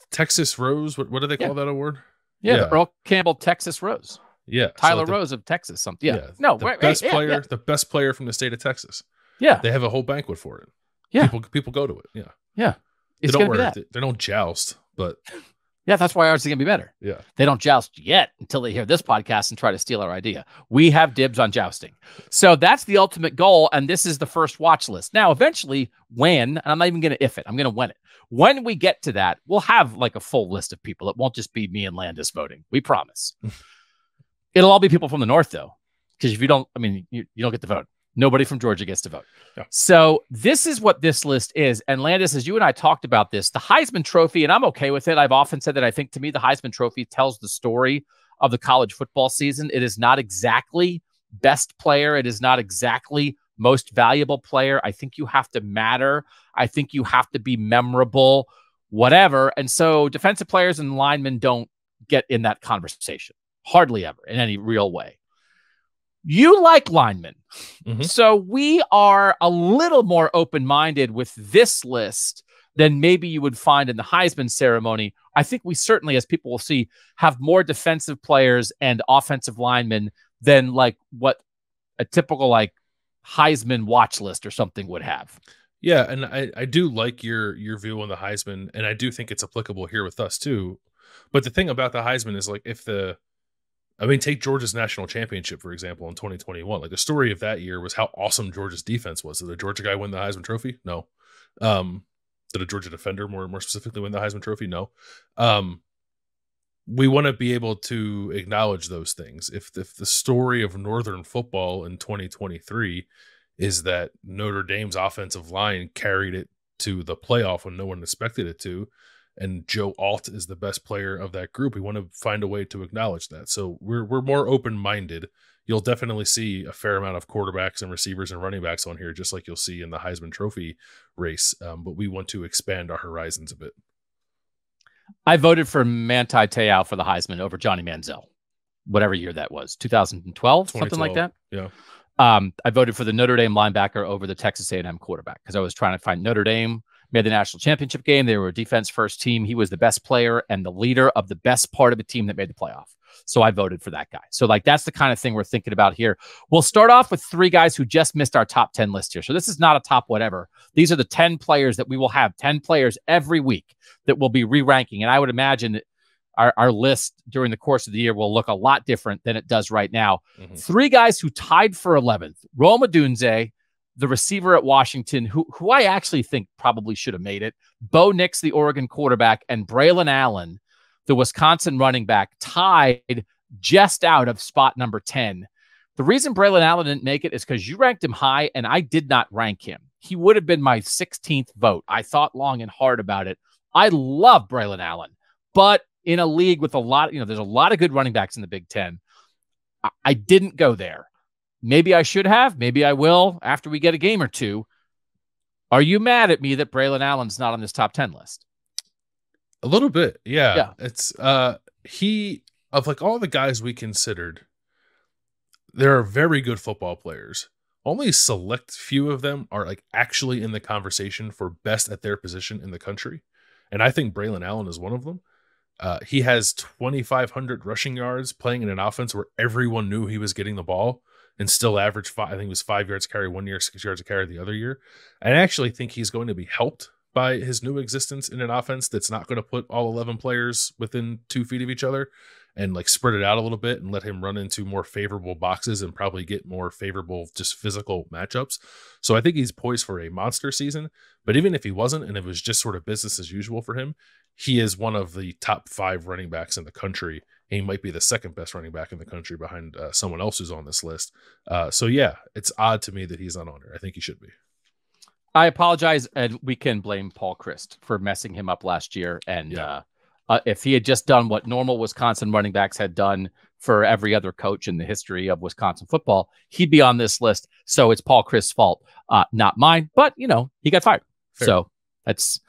Texas Rose. What do they call that award? Yeah, the Earl Campbell Texas Rose. Yeah, Tyler Rose of Texas. Something. Yeah, no, the best player, the best player from the state of Texas. Yeah, they have a whole banquet for it. Yeah, people go to it. Yeah, yeah. They don't joust, but Yeah, that's why ours is going to be better. Yeah. They don't joust yet until they hear this podcast and try to steal our idea. We have dibs on jousting. So that's the ultimate goal, and this is the first watch list. Now, eventually, and I'm not even going to if it, I'm going to when it. When we get to that, we'll have like a full list of people. It won't just be me and Landis voting. We promise. It'll all be people from the North, though, because if you don't, you don't get to vote. Nobody from Georgia gets to vote. Yeah. So this is what this list is. And Landis, as you and I talked about this, the Heisman Trophy, and I'm okay with it. I've often said that I think to me, the Heisman Trophy tells the story of the college football season. It is not exactly best player. It is not exactly most valuable player. I think you have to matter. I think you have to be memorable, whatever. And so defensive players and linemen don't get in that conversation. Hardly ever in any real way. You like linemen. Mm-hmm. So we are a little more open-minded with this list than maybe you would find in the Heisman ceremony. I think we certainly, as people will see, have more defensive players and offensive linemen than like what a typical like Heisman watch list or something would have. Yeah, and I do like your view on the Heisman, and I do think it's applicable here with us too. But the thing about the Heisman is like take Georgia's national championship, for example, in 2021. Like the story of that year was how awesome Georgia's defense was. Did the Georgia guy win the Heisman Trophy? No. Did a Georgia defender more specifically win the Heisman Trophy? No. We want to be able to acknowledge those things. If the story of Northern football in 2023 is that Notre Dame's offensive line carried it to the playoff when no one expected it to, and Joe Alt is the best player of that group, we want to find a way to acknowledge that. So we're more open-minded. You'll definitely see a fair amount of quarterbacks and receivers and running backs on here, just like you'll see in the Heisman Trophy race. But we want to expand our horizons a bit. I voted for Manti Te'o for the Heisman over Johnny Manziel, whatever year that was, 2012, something like that. Yeah. I voted for the Notre Dame linebacker over the Texas A&M quarterback because I was trying to find Notre Dame. Made the national championship game. They were a defense first team. He was the best player and the leader of the best part of a team that made the playoff. So I voted for that guy. So like, that's the kind of thing we're thinking about here. We'll start off with 3 guys who just missed our top 10 list here. So this is not a top whatever. These are the 10 players that we will have, 10 players every week that will be re-ranking. And I would imagine that our list during the course of the year will look a lot different than it does right now. Mm-hmm. 3 guys who tied for 11th, Rome Odunze, the receiver at Washington, who I actually think probably should have made it, Bo Nix, the Oregon quarterback, and Braylon Allen, the Wisconsin running back, tied just out of spot number 10. The reason Braylon Allen didn't make it is because you ranked him high, and I did not rank him. He would have been my 16th vote. I thought long and hard about it. I love Braylon Allen, but in a league with a lot, there's a lot of good running backs in the Big Ten. I didn't go there. Maybe I should have. Maybe I will after we get a game or two. Are you mad at me that Braylon Allen's not on this top 10 list? A little bit, yeah. It's he, of like all the guys we considered, there are very good football players. Only a select few of them are like actually in the conversation for best at their position in the country. And I think Braylon Allen is one of them. He has 2,500 rushing yards playing in an offense where everyone knew he was getting the ball and still averaged 5. I think it was 5 yards carry one year, 6 yards a carry the other year. I actually think he's going to be helped by his new existence in an offense that's not going to put all 11 players within 2 feet of each other and like spread it out a little bit and let him run into more favorable boxes and probably get more favorable just physical matchups. So I think he's poised for a monster season. But even if he wasn't, and it was just sort of business as usual for him, he is one of the top 5 running backs in the country. He might be the second best running back in the country behind someone else who's on this list. So yeah, it's odd to me that he's not on here. I think he should be. I apologize, and we can blame Paul Chryst for messing him up last year. And if he had just done what normal Wisconsin running backs had done for every other coach in the history of Wisconsin football, he'd be on this list. So it's Paul Chryst's fault, not mine. But, he got fired. Fair. So that's...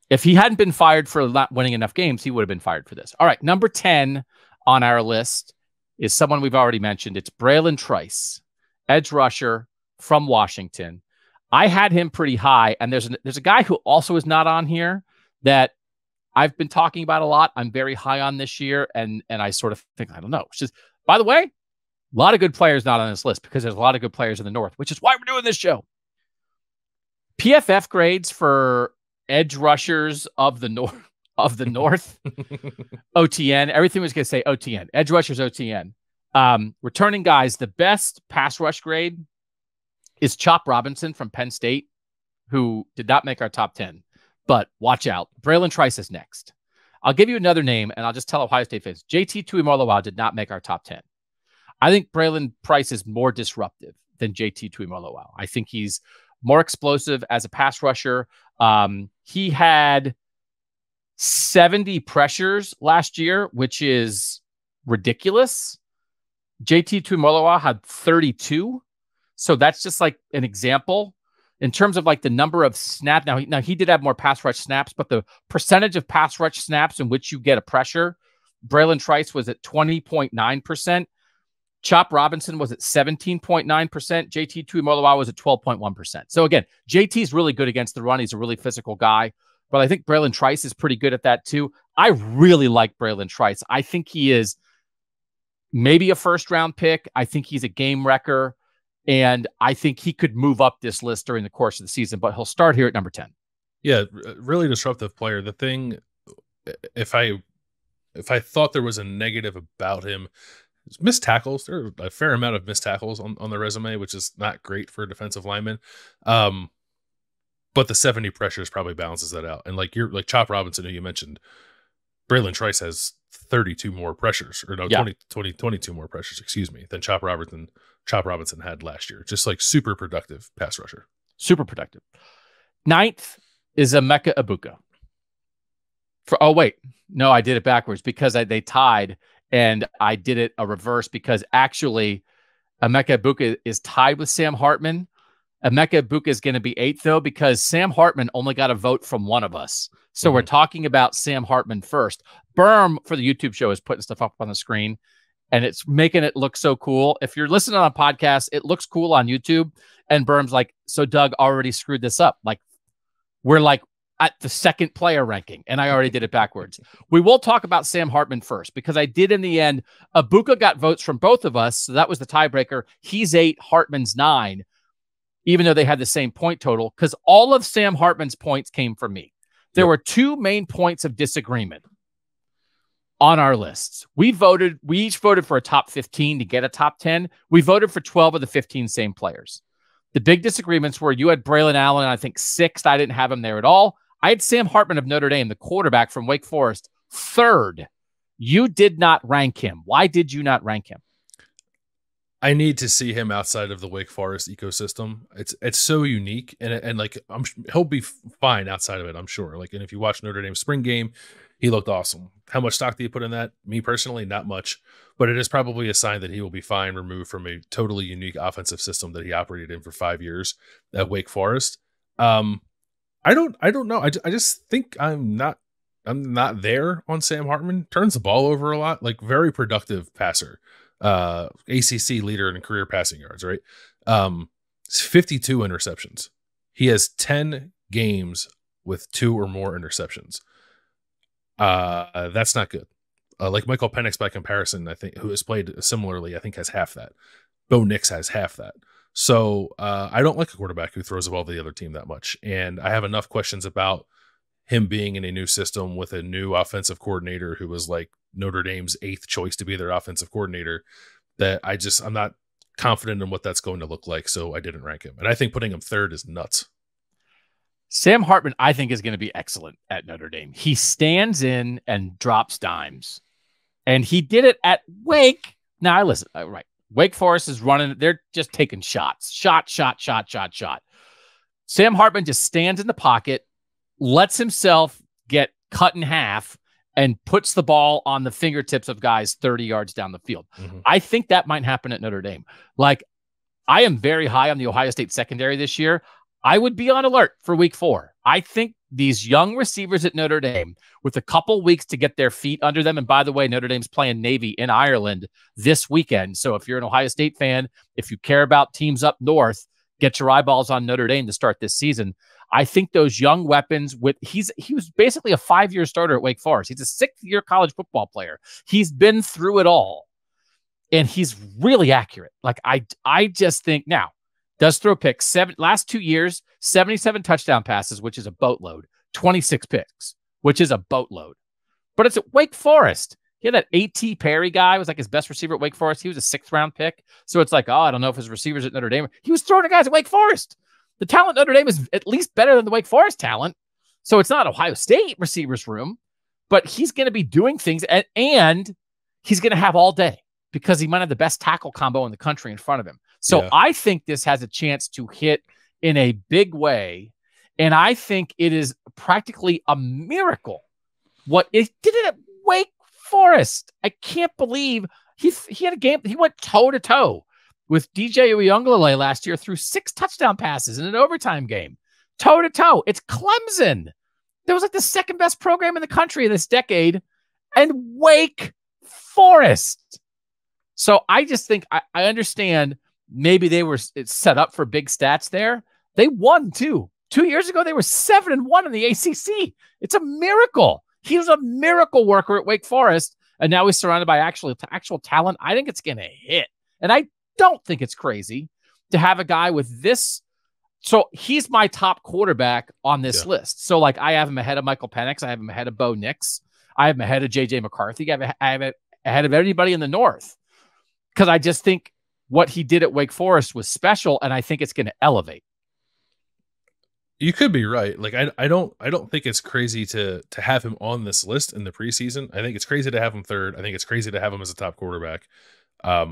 If he hadn't been fired for not winning enough games, he would have been fired for this. All right, number 10 on our list is someone we've already mentioned. It's Braylon Trice, edge rusher from Washington. I had him pretty high, and there's a guy who also is not on here that I've been talking about a lot. I'm very high on this year, and I sort of think, I don't know. It's just, by the way, a lot of good players not on this list because there's a lot of good players in the North, which is why we're doing this show. PFF grades for edge rushers of the North of the North. OTN. Everything was going to say OTN. Edge rushers OTN. Returning guys, the best pass rush grade is Chop Robinson from Penn State, who did not make our top 10. But watch out. Braylon Trice is next. I'll give you another name, and I'll just tell Ohio State fans. JT Tuimoloau did not make our top 10. I think Braylon Trice is more disruptive than JT Tuimoloau. I think he's more explosive as a pass rusher. He had 70 pressures last year, which is ridiculous. JT Tuimoloau had 32. So that's just like an example. In terms of like the number of snaps, now he did have more pass rush snaps, but the percentage of pass rush snaps in which you get a pressure, Braylon Trice was at 20.9%. Chop Robinson was at 17.9%. JT Tuimoloau was at 12.1%. So again, JT's really good against the run. He's a really physical guy, but I think Braylon Trice is pretty good at that too. I really like Braylon Trice. I think he is maybe a first-round pick. I think he's a game wrecker. And I think he could move up this list during the course of the season, but he'll start here at number 10. Yeah, really disruptive player. The thing, if I thought there was a negative about him, missed tackles. There are a fair amount of missed tackles on the resume, which is not great for a defensive lineman. But the 70 pressures probably balances that out. And like Chop Robinson, who you mentioned, Braylon Trice has 32 more pressures, or no, 22 more pressures, excuse me, than Chop Robinson had last year. Just like super productive pass rusher. Super productive. 9th is Emeka Egbuka. Oh, wait. No, I did it backwards because they tied, and I did it a reverse because actually Emeka Egbuka is tied with Sam Hartman. Emeka Egbuka is going to be 8th, though, because Sam Hartman only got a vote from one of us. So we're talking about Sam Hartman first. Berm, for the YouTube show, is putting stuff up on the screen, and it's making it look so cool. If you're listening on a podcast, it looks cool on YouTube. And Berm's like, so Doug already screwed this up. Like, we're like at the second player ranking, and I already did it backwards. We will talk about Sam Hartman first, because I did in the end. Egbuka got votes from both of us, so that was the tiebreaker. He's 8, Hartman's 9, even though they had the same point total, because all of Sam Hartman's points came from me. There were 2 main points of disagreement on our lists. We each voted for a top 15 to get a top 10. We voted for 12 of the 15 same players. The big disagreements were you had Braylon Allen, I think 6th. I didn't have him there at all. I had Sam Hartman of Notre Dame, the quarterback from Wake Forest, 3rd. You did not rank him. Why did you not rank him? I need to see him outside of the Wake Forest ecosystem. It's so unique, and like he'll be fine outside of it, I'm sure. Like, and if you watch Notre Dame spring game, he looked awesome. How much stock do you put in that? Me personally, not much, but it is probably a sign that he will be fine removed from a totally unique offensive system that he operated in for 5 years at Wake Forest. I don't know. I just think I'm not there on Sam Hartman. Turns the ball over a lot, like very productive passer. ACC leader in career passing yards, right? 52 interceptions. He has 10 games with 2 or more interceptions. That's not good. Like Michael Penix, by comparison, I think, who has played similarly, I think has half that. Bo Nix has half that. So I don't like a quarterback who throws the ball to the other team that much. And I have enough questions about him being in a new system with a new offensive coordinator who was like Notre Dame's 8th choice to be their offensive coordinator, that I'm not confident in what that's going to look like. So I didn't rank him. And I think putting him 3rd is nuts. Sam Hartman, I think, is going to be excellent at Notre Dame. He stands in and drops dimes. And he did it at Wake. Now, listen, right. Wake Forest is running. They're just taking shots. Shot. Sam Hartman just stands in the pocket, lets himself get cut in half, and puts the ball on the fingertips of guys 30 yards down the field. Mm-hmm. I think that might happen at Notre Dame. Like, I am very high on the Ohio State secondary this year. I would be on alert for week 4. I think these young receivers at Notre Dame, with a couple weeks to get their feet under them, and by the way, Notre Dame's playing Navy in Ireland this weekend. So if you're an Ohio State fan, if you care about teams up north, get your eyeballs on Notre Dame to start this season. I think those young weapons he was basically a 5-year starter at Wake Forest. He's a 6th-year college football player. He's been through it all, and he's really accurate. Like, I just think now, does throw picks. Last 2 years, 77 touchdown passes, which is a boatload, 26 picks, which is a boatload. But it's at Wake Forest. He had that A.T. Perry guy, was like his best receiver at Wake Forest. He was a 6th-round pick. So it's like, oh, I don't know if his receivers at Notre Dame. He was throwing to guys at Wake Forest. The talent at Notre Dame is at least better than the Wake Forest talent. So it's not Ohio State receivers room, but he's going to be doing things, and he's going to have all day because he might have the best tackle combo in the country in front of him. So I think this has a chance to hit in a big way, and I think it is practically a miracle what it did it at Wake Forest. I can't believe he had a game. He went toe-to-toe with DJ Uiagalelei last year, threw 6 touchdown passes in an overtime game. Toe-to-toe. It's Clemson. That was like the 2nd best program in the country this decade, and Wake Forest. So I just think I understand maybe they were set up for big stats there. They won too. 2 years ago, they were 7-1 in the ACC. It's a miracle. He was a miracle worker at Wake Forest, and now he's surrounded by actual talent. I think it's going to hit. And I don't think it's crazy to have a guy with this. So he's my top quarterback on this list. So like I have him ahead of Michael Penix. I have him ahead of Bo Nix. I have him ahead of J.J. McCarthy. I have it ahead of anybody in the North because I just think what he did at Wake Forest was special, and I think it's going to elevate. You could be right. Like I don't think it's crazy to have him on this list in the preseason. I think it's crazy to have him 3rd. I think it's crazy to have him as a top quarterback. A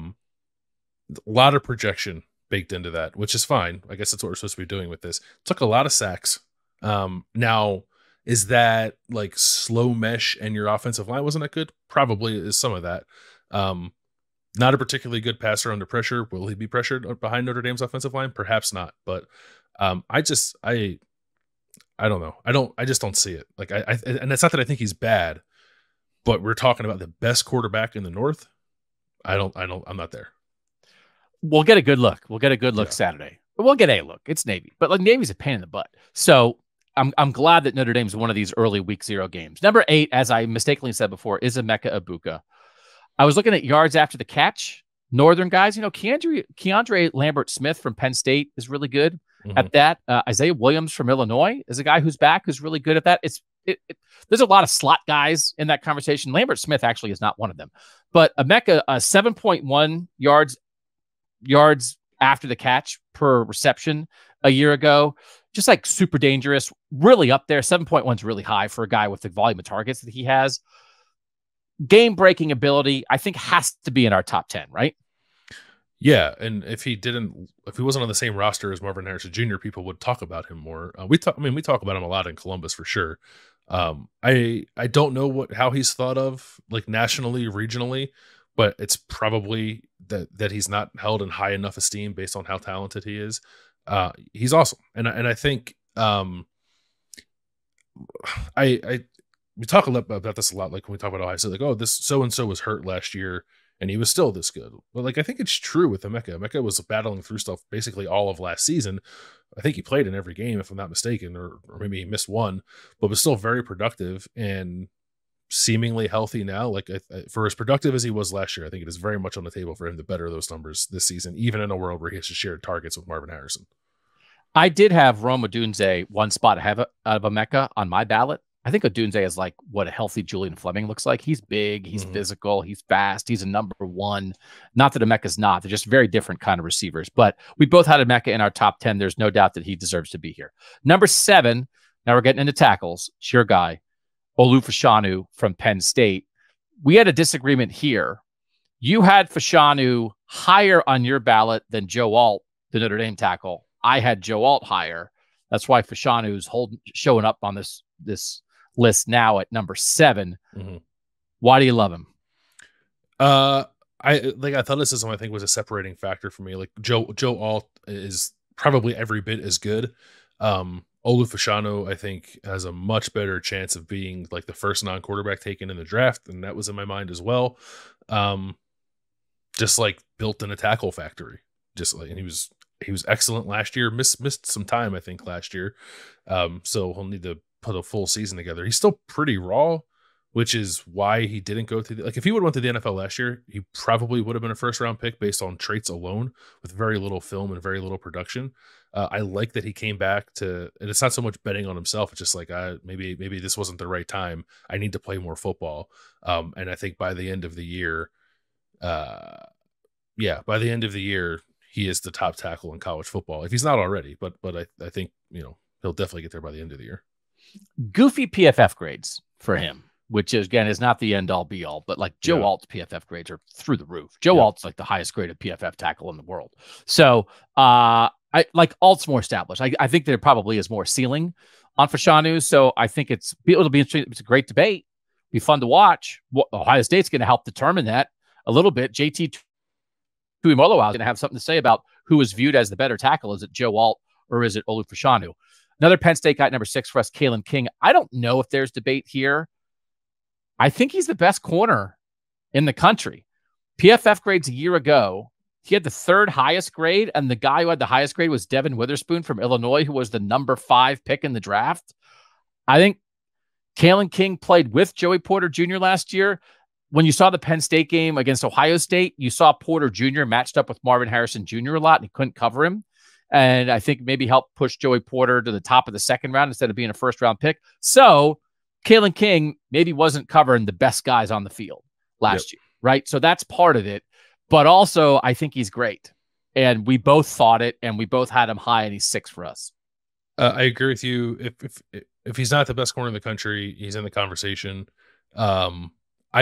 lot of projection baked into that, which is fine. I guess that's what we're supposed to be doing with this. Took a lot of sacks. Now, is that like slow mesh and your offensive line wasn't that good? Probably is some of that. Not a particularly good passer under pressure. Will he be pressured behind Notre Dame's offensive line? Perhaps not. But I don't know. I just don't see it. Like and it's not that I think he's bad, but we're talking about the best quarterback in the North. I'm not there. We'll get a good look. We'll get a good look Saturday. We'll get a look. It's Navy, but like Navy's a pain in the butt. So I'm glad that Notre Dame's one of these early week 0 games. Number 8, as I mistakenly said before, is Emeka Egbuka. I was looking at yards after the catch. Northern guys, Keandre Lambert-Smith from Penn State is really good at that. Isaiah Williams from Illinois is a guy who's back, who's really good at that. There's a lot of slot guys in that conversation. Lambert-Smith actually is not one of them. But Emeka, 7.1 yards after the catch per reception a year ago. Just like super dangerous, really up there. 7.1 is really high for a guy with the volume of targets that he has. Game-breaking ability, I think, has to be in our top 10, right? Yeah, and if he wasn't on the same roster as Marvin Harrison Jr., people would talk about him more. We talk about him a lot in Columbus for sure. I don't know how he's thought of like nationally, regionally, but it's probably that he's not held in high enough esteem based on how talented he is. He's awesome, and I think we talk about this a lot. Like when we talk about Ohio State, like, oh, this so and so was hurt last year and he was still this good. But like I think it's true with Emeka. Emeka was battling through stuff basically all of last season. I think he played in every game, if I'm not mistaken, or maybe he missed one, but was still very productive and seemingly healthy now. Like for as productive as he was last year, I think it is very much on the table for him to better those numbers this season, even in a world where he has to share targets with Marvin Harrison. I did have Rome Odunze one spot ahead of Emeka on my ballot. I think Odunze is like what a healthy Julian Fleming looks like. He's big, he's physical, he's fast, he's a number 1. Not that Emeka's not. They're just very different kind of receivers. But we both had Emeka in our top 10. There's no doubt that he deserves to be here. Number 7, now we're getting into tackles. It's your guy, Olu Fashanu from Penn State. We had a disagreement here. You had Fashanu higher on your ballot than Joe Alt, the Notre Dame tackle. I had Joe Alt higher. That's why Fashanu's showing up on this list now at number 7. Why do you love him? I thought this is one I think was a separating factor for me. Like Joe Alt is probably every bit as good. Olu Fashanu, I think, has a much better chance of being like the first non-quarterback taken in the draft, and that was in my mind as well. Just like built in a tackle factory. Just like, and he was excellent last year. Missed some time, I think, last year. So he'll need to put a full season together. He's still pretty raw, which is why he didn't go to if he would have went to the NFL last year, he probably would have been a first round pick based on traits alone with very little film and very little production. I like that he came back and it's not so much betting on himself. It's just like, maybe this wasn't the right time. I need to play more football. And I think by the end of the year, he is the top tackle in college football, if he's not already. But I think, he'll definitely get there by the end of the year. Goofy PFF grades for him, which is, again, is not the end all be all, but like Joe Alt's PFF grades are through the roof. Joe Alt's like the highest graded PFF tackle in the world. So I like Alt's more established. I think there probably is more ceiling on Fashanu. So I think it'll be interesting. It's a great debate. Be fun to watch. Ohio State's going to help determine that a little bit. JT Tuimoloau is going to have something to say about who is viewed as the better tackle. Is it Joe Alt or is it Olu Fashanu? Another Penn State guy at number 6 for us, Kalen King. I don't know if there's debate here. I think he's the best corner in the country. PFF grades a year ago, he had the 3rd highest grade, and the guy who had the highest grade was Devin Witherspoon from Illinois, who was the number 5 pick in the draft. I think Kalen King played with Joey Porter Jr. last year. When you saw the Penn State game against Ohio State, you saw Porter Jr. matched up with Marvin Harrison Jr. a lot, and he couldn't cover him. And I think maybe helped push Joey Porter to the top of the 2nd round instead of being a 1st-round pick. So Kalen King maybe wasn't covering the best guys on the field last year, right? So that's part of it. But also, I think he's great. And we both thought it, and we both had him high, and he's 6 for us. I agree with you. If he's not the best corner in the country, he's in the conversation. And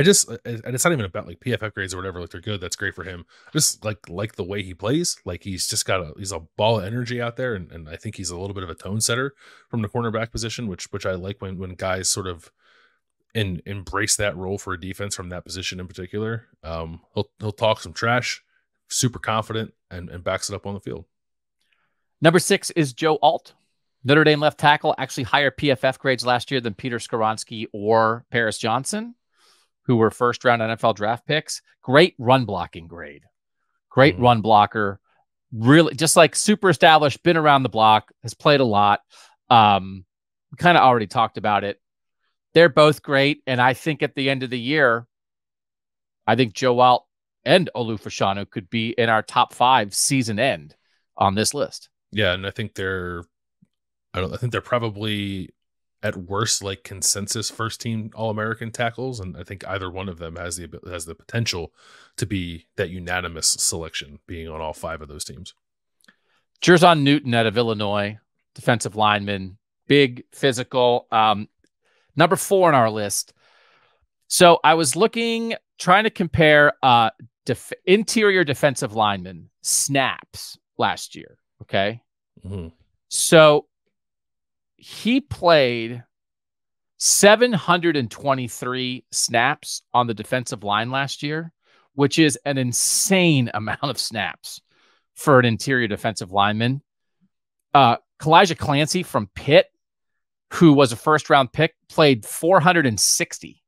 it's not even about like PFF grades or whatever. Like, they're good. That's great for him. Just like the way he plays. Like, he's just he's a ball of energy out there. And I think he's a little bit of a tone setter from the cornerback position, which I like when guys sort of embrace that role for a defense from that position in particular. He'll talk some trash, super confident, and backs it up on the field. Number 6 is Joe Alt. Notre Dame left tackle, actually higher PFF grades last year than Peter Skoronski or Paris Johnson, who were 1st-round NFL draft picks. Great run blocking grade. Great run blocker. Really, just like super established, been around the block, has played a lot. We kind of already talked about it. They're both great, and I think at the end of the year, I think Joe Alt and Olu Fashanu could be in our top 5 season end on this list. Yeah, and I think they're probably at worst like consensus 1st-team All-American tackles, and I think either one of them has the potential to be that unanimous selection, being on all 5 of those teams. Jerzon Newton out of Illinois, defensive lineman, big, physical. Number 4 on our list. So I was trying to compare interior defensive lineman snaps last year. Okay. Mm-hmm. So he played 723 snaps on the defensive line last year, which is an insane amount of snaps for an interior defensive lineman. Kalijah Clancy from Pitt, who was a 1st-round pick, played 460.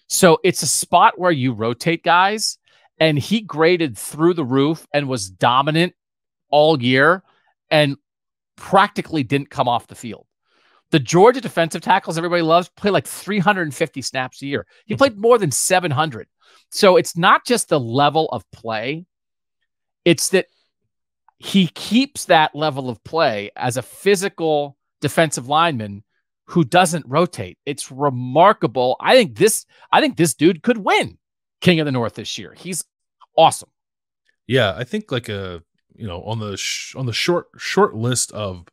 So it's a spot where you rotate guys, and he graded through the roof and was dominant all year and practically didn't come off the field. The Georgia defensive tackles everybody loves play like 350 snaps a year. He played more than 700. So it's not just the level of play. It's that he keeps that level of play as a physical defensive lineman who doesn't rotate. It's remarkable. I think this dude could win King of the North this year. He's awesome. Yeah, I think like on the short list of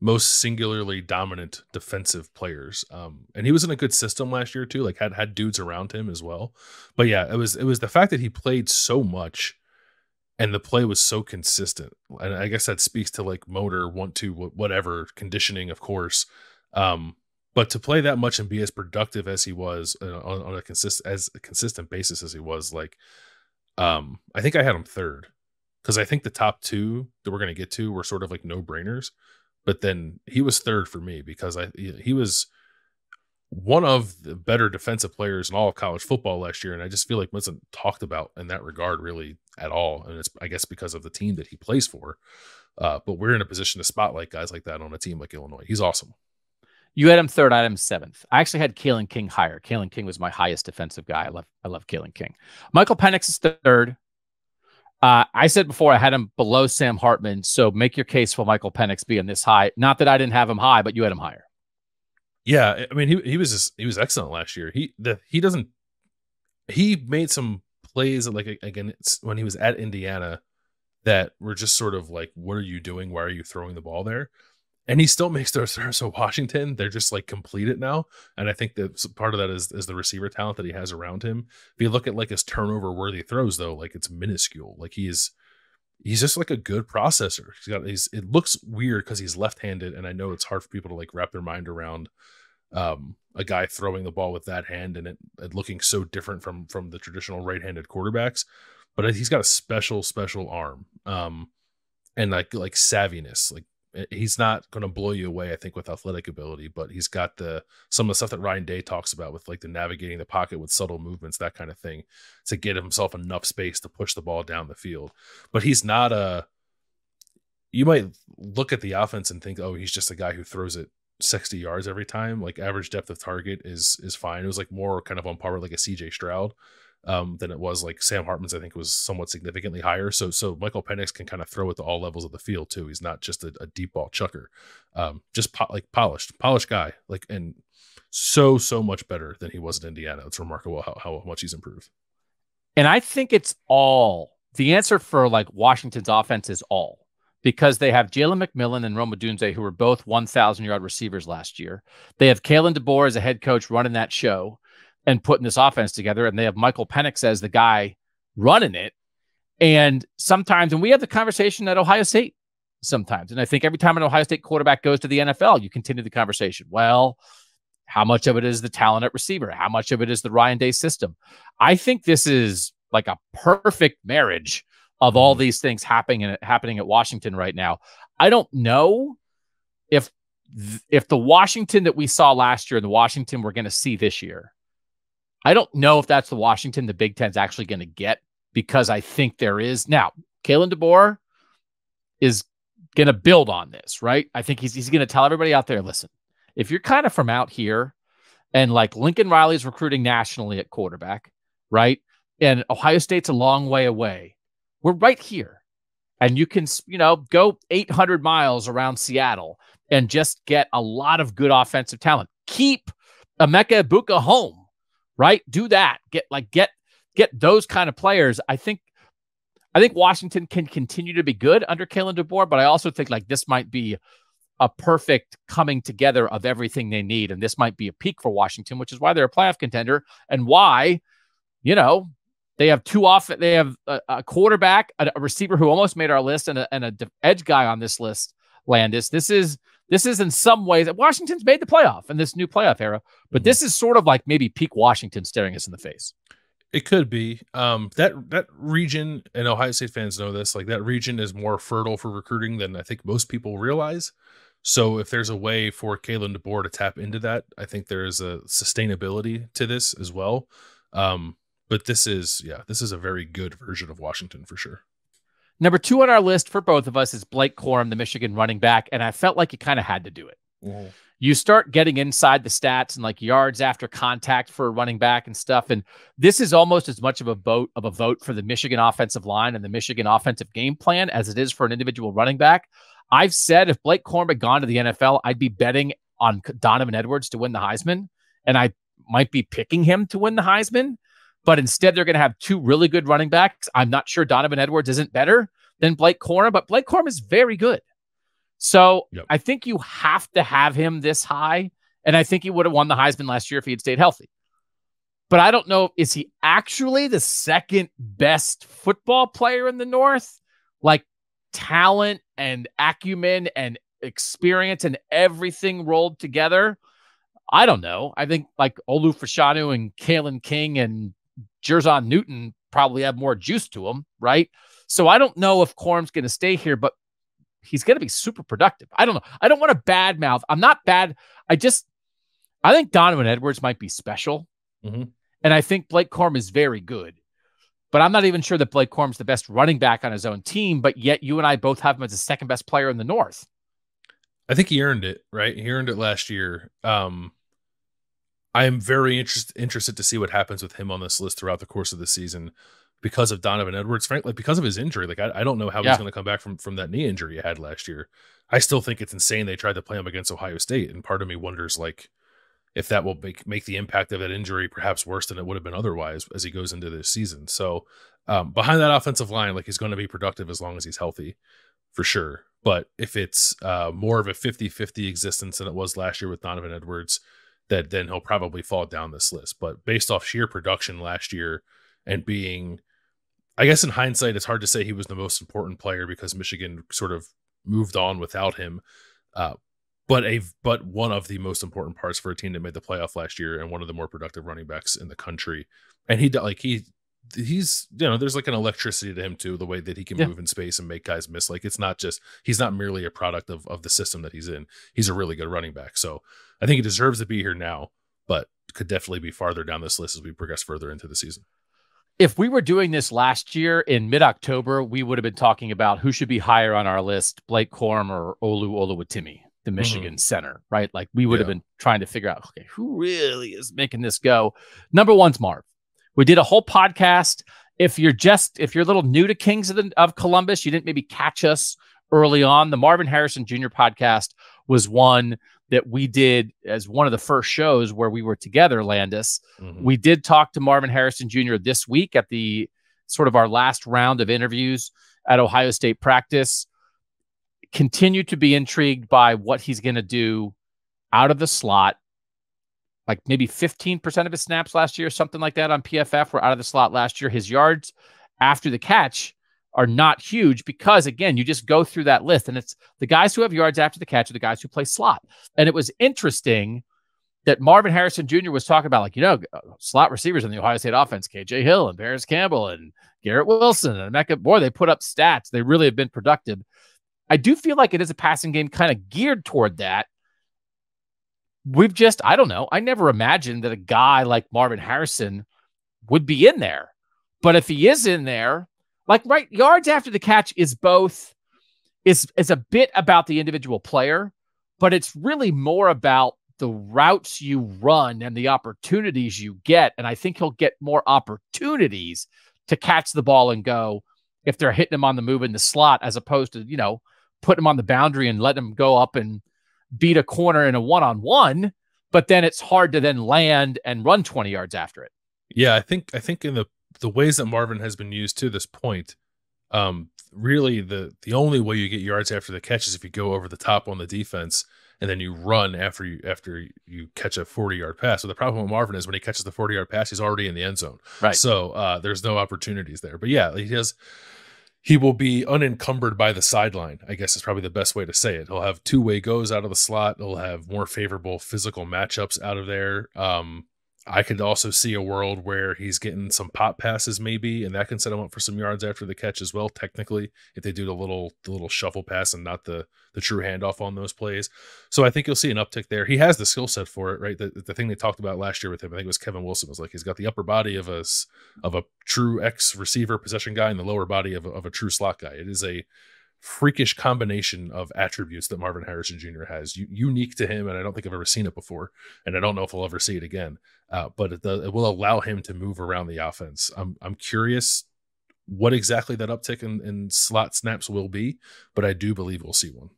most singularly dominant defensive players. And he was in a good system last year too, like had dudes around him as well. But yeah, it was the fact that he played so much and the play was so consistent. And I guess that speaks to like motor, whatever, conditioning, of course. But to play that much and be as productive as he was on a consistent basis as he was, like, I think I had him 3rd, because I think the top 2 that we're going to get to were sort of like no brainers. But then he was 3rd for me because he was one of the better defensive players in all of college football last year. And I just feel like wasn't talked about in that regard really at all. And it's, I guess, because of the team that he plays for. But we're in a position to spotlight guys like that on a team like Illinois. He's awesome. You had him 3rd, I had him 7th. I actually had Kalen King higher. Kalen King was my highest defensive guy. I love Kalen King. Michael Penix is 3rd. I said before I had him below Sam Hartman, so make your case for Michael Penix being this high. Not that I didn't have him high, but you had him higher. Yeah, I mean he was excellent last year. He made some plays like again when he was at Indiana that were just sort of like, what are you doing? Why are you throwing the ball there? And he still makes those throws. So Washington, they're just like completed now. And I think that part of that is the receiver talent that he has around him. If you look at like his turnover worthy throws, though, like it's minuscule. Like he's just like a good processor. It looks weird because he's left-handed, and I know it's hard for people to like wrap their mind around a guy throwing the ball with that hand and it looking so different from the traditional right-handed quarterbacks. But he's got a special arm, and like savviness. Like he's not going to blow you away, I think, with athletic ability, but he's got some of the stuff that Ryan Day talks about with like the navigating the pocket with subtle movements, that kind of thing, to get himself enough space to push the ball down the field. But he's not you might look at the offense and think, oh, he's just a guy who throws it 60 yards every time. Like average depth of target is fine. It was like more kind of on par with like a CJ Stroud than it was like Sam Hartman's. I think was somewhat significantly higher. So Michael Penix can kind of throw it to all levels of the field too. He's not just a deep ball chucker, just polished guy. Like, and so much better than he was in Indiana. It's remarkable how much he's improved. And I think it's all the answer for like Washington's offense is all, because they have Jalen McMillan and Rome Odunze, who were both 1,000-yard receivers last year. They have Kalen DeBoer as a head coach running that show and putting this offense together. And they have Michael Penix as the guy running it. And sometimes, and we have the conversation at Ohio State sometimes. And I think every time an Ohio State quarterback goes to the NFL, you continue the conversation. Well, how much of it is the talent at receiver? How much of it is the Ryan Day system? I think this is like a perfect marriage of all these things happening at Washington right now. I don't know if the Washington that we saw last year and the Washington we're going to see this year, I don't know if that's the Washington the Big Ten's actually going to get, because I think there is now Kalen DeBoer is going to build on this, right? I think he's going to tell everybody out there, listen, if you're kind of from out here and like Lincoln Riley's recruiting nationally at quarterback, right? And Ohio State's a long way away. We're right here. And you can, go 800 miles around Seattle and just get a lot of good offensive talent. Keep Emeka Egbuka home. Right? Do that. Get those kind of players. I think Washington can continue to be good under Kalen DeBoer, but I also think like this might be a perfect coming together of everything they need. And this might be a peak for Washington, which is why they're a playoff contender and why, they have they have a quarterback, a receiver who almost made our list, and a edge guy on this list, Landis. This is in some ways, Washington's made the playoff in this new playoff era, but this is sort of like maybe peak Washington staring us in the face. It could be. That region, and Ohio State fans know this, like that region is more fertile for recruiting than I think most people realize. So if there's a way for Kalen DeBoer to tap into that, I think there is a sustainability to this as well. But this is a very good version of Washington for sure. Number 2 on our list for both of us is Blake Corum, the Michigan running back, and I felt like you kind of had to do it. Mm-hmm. You start getting inside the stats and like yards after contact for a running back and stuff, and this is almost as much of a vote for the Michigan offensive line and the Michigan offensive game plan as it is for an individual running back. I've said if Blake Corum had gone to the NFL, I'd be betting on Donovan Edwards to win the Heisman, and I might be picking him to win the Heisman. But instead, they're going to have 2 really good running backs. I'm not sure Donovan Edwards isn't better than Blake Corum, but Blake Corum is very good. So I think you have to have him this high, and I think he would have won the Heisman last year if he had stayed healthy. But I don't know, is he actually the second best football player in the North? Like talent and acumen and experience and everything rolled together? I don't know. I think like Olu Fashanu and Kalen King and Jerzon Newton probably have more juice to them, right? So I don't know if Corum's going to stay here, but he's going to be super productive. I don't know. I don't want to badmouth. I'm not bad. I think Donovan Edwards might be special. Mm-hmm. And I think Blake Corum is very good. But I'm not even sure that Blake Corum's the best running back on his own team, but yet you and I both have him as the second best player in the North. I think he earned it, right? He earned it last year. I am very interested to see what happens with him on this list throughout the course of the season, because of Donovan Edwards, frankly, because of his injury. Like, I don't know how he's going to come back from that knee injury he had last year. I still think it's insane they tried to play him against Ohio State. And part of me wonders, like, if that will make the impact of that injury perhaps worse than it would have been otherwise as he goes into this season. So behind that offensive line, like, he's going to be productive as long as he's healthy, for sure. But if it's more of a 50-50 existence than it was last year with Donovan Edwards, that then he'll probably fall down this list. But based off sheer production last year and being, I guess in hindsight, it's hard to say he was the most important player because Michigan sort of moved on without him. But one of the most important parts for a team that made the playoff last year and one of the more productive running backs in the country. And he's, you know, there's like an electricity to him too, the way that he can move in space and make guys miss. Like, it's not just, he's not merely a product of the system that he's in. He's a really good running back. So I think he deserves to be here now, but could definitely be farther down this list as we progress further into the season. If we were doing this last year in mid-October, we would have been talking about who should be higher on our list, Blake Corum or Olu Oluwatimi, the Michigan center, right? Like, we would have been trying to figure out, okay, who really is making this go? Number one's Marv. We did a whole podcast. If you're a little new to Kings of Columbus, you didn't maybe catch us early on. The Marvin Harrison Jr. podcast was one that we did as one of the first shows where we were together, Landis. We did talk to Marvin Harrison Jr. this week at the sort of our last round of interviews at Ohio State practice. Continue to be intrigued by what he's going to do out of the slot. Like, maybe 15% of his snaps last year, something like that on PFF were out of the slot last year. His yards after the catch are not huge because, again, you just go through that list and it's the guys who have yards after the catch are the guys who play slot. And it was interesting that Marvin Harrison Jr. was talking about, like, you know, slot receivers in the Ohio State offense, KJ Hill and Paris Campbell and Garrett Wilson and Mecca. Boy, they put up stats. They really have been productive. I do feel like it is a passing game kind of geared toward that. I don't know. I never imagined that a guy like Marvin Harrison would be in there. But if he is in there, like, right, yards after the catch is a bit about the individual player, but it's really more about the routes you run and the opportunities you get. And I think he'll get more opportunities to catch the ball and go if they're hitting him on the move in the slot, as opposed to, you know, putting him on the boundary and letting him go up and beat a corner in a one-on-one, but then it's hard to then land and run 20 yards after it. Yeah, I think in the ways that Marvin has been used to this point, really the only way you get yards after the catch is if you go over the top on the defense and then you run after you catch a 40-yard pass. So the problem with Marvin is when he catches the 40-yard pass, he's already in the end zone. Right. So there's no opportunities there. But yeah, he will be unencumbered by the sideline, I guess is probably the best way to say it. He'll have two-way goes out of the slot. He'll have more favorable physical matchups out of there. I could also see a world where he's getting some pop passes maybe, and that can set him up for some yards after the catch as well, technically, if they do the little shuffle pass and not the true handoff on those plays. So I think you'll see an uptick there. He has the skill set for it, right? The thing they talked about last year with him, I think it was Kevin Wilson, was like, he's got the upper body of a true X receiver possession guy and the lower body of a true slot guy. It is a freakish combination of attributes that Marvin Harrison Jr. has, unique to him, and I don't think I've ever seen it before, and I don't know if we'll ever see it again. But it will allow him to move around the offense. I'm curious what exactly that uptick in slot snaps will be, but I do believe we'll see one.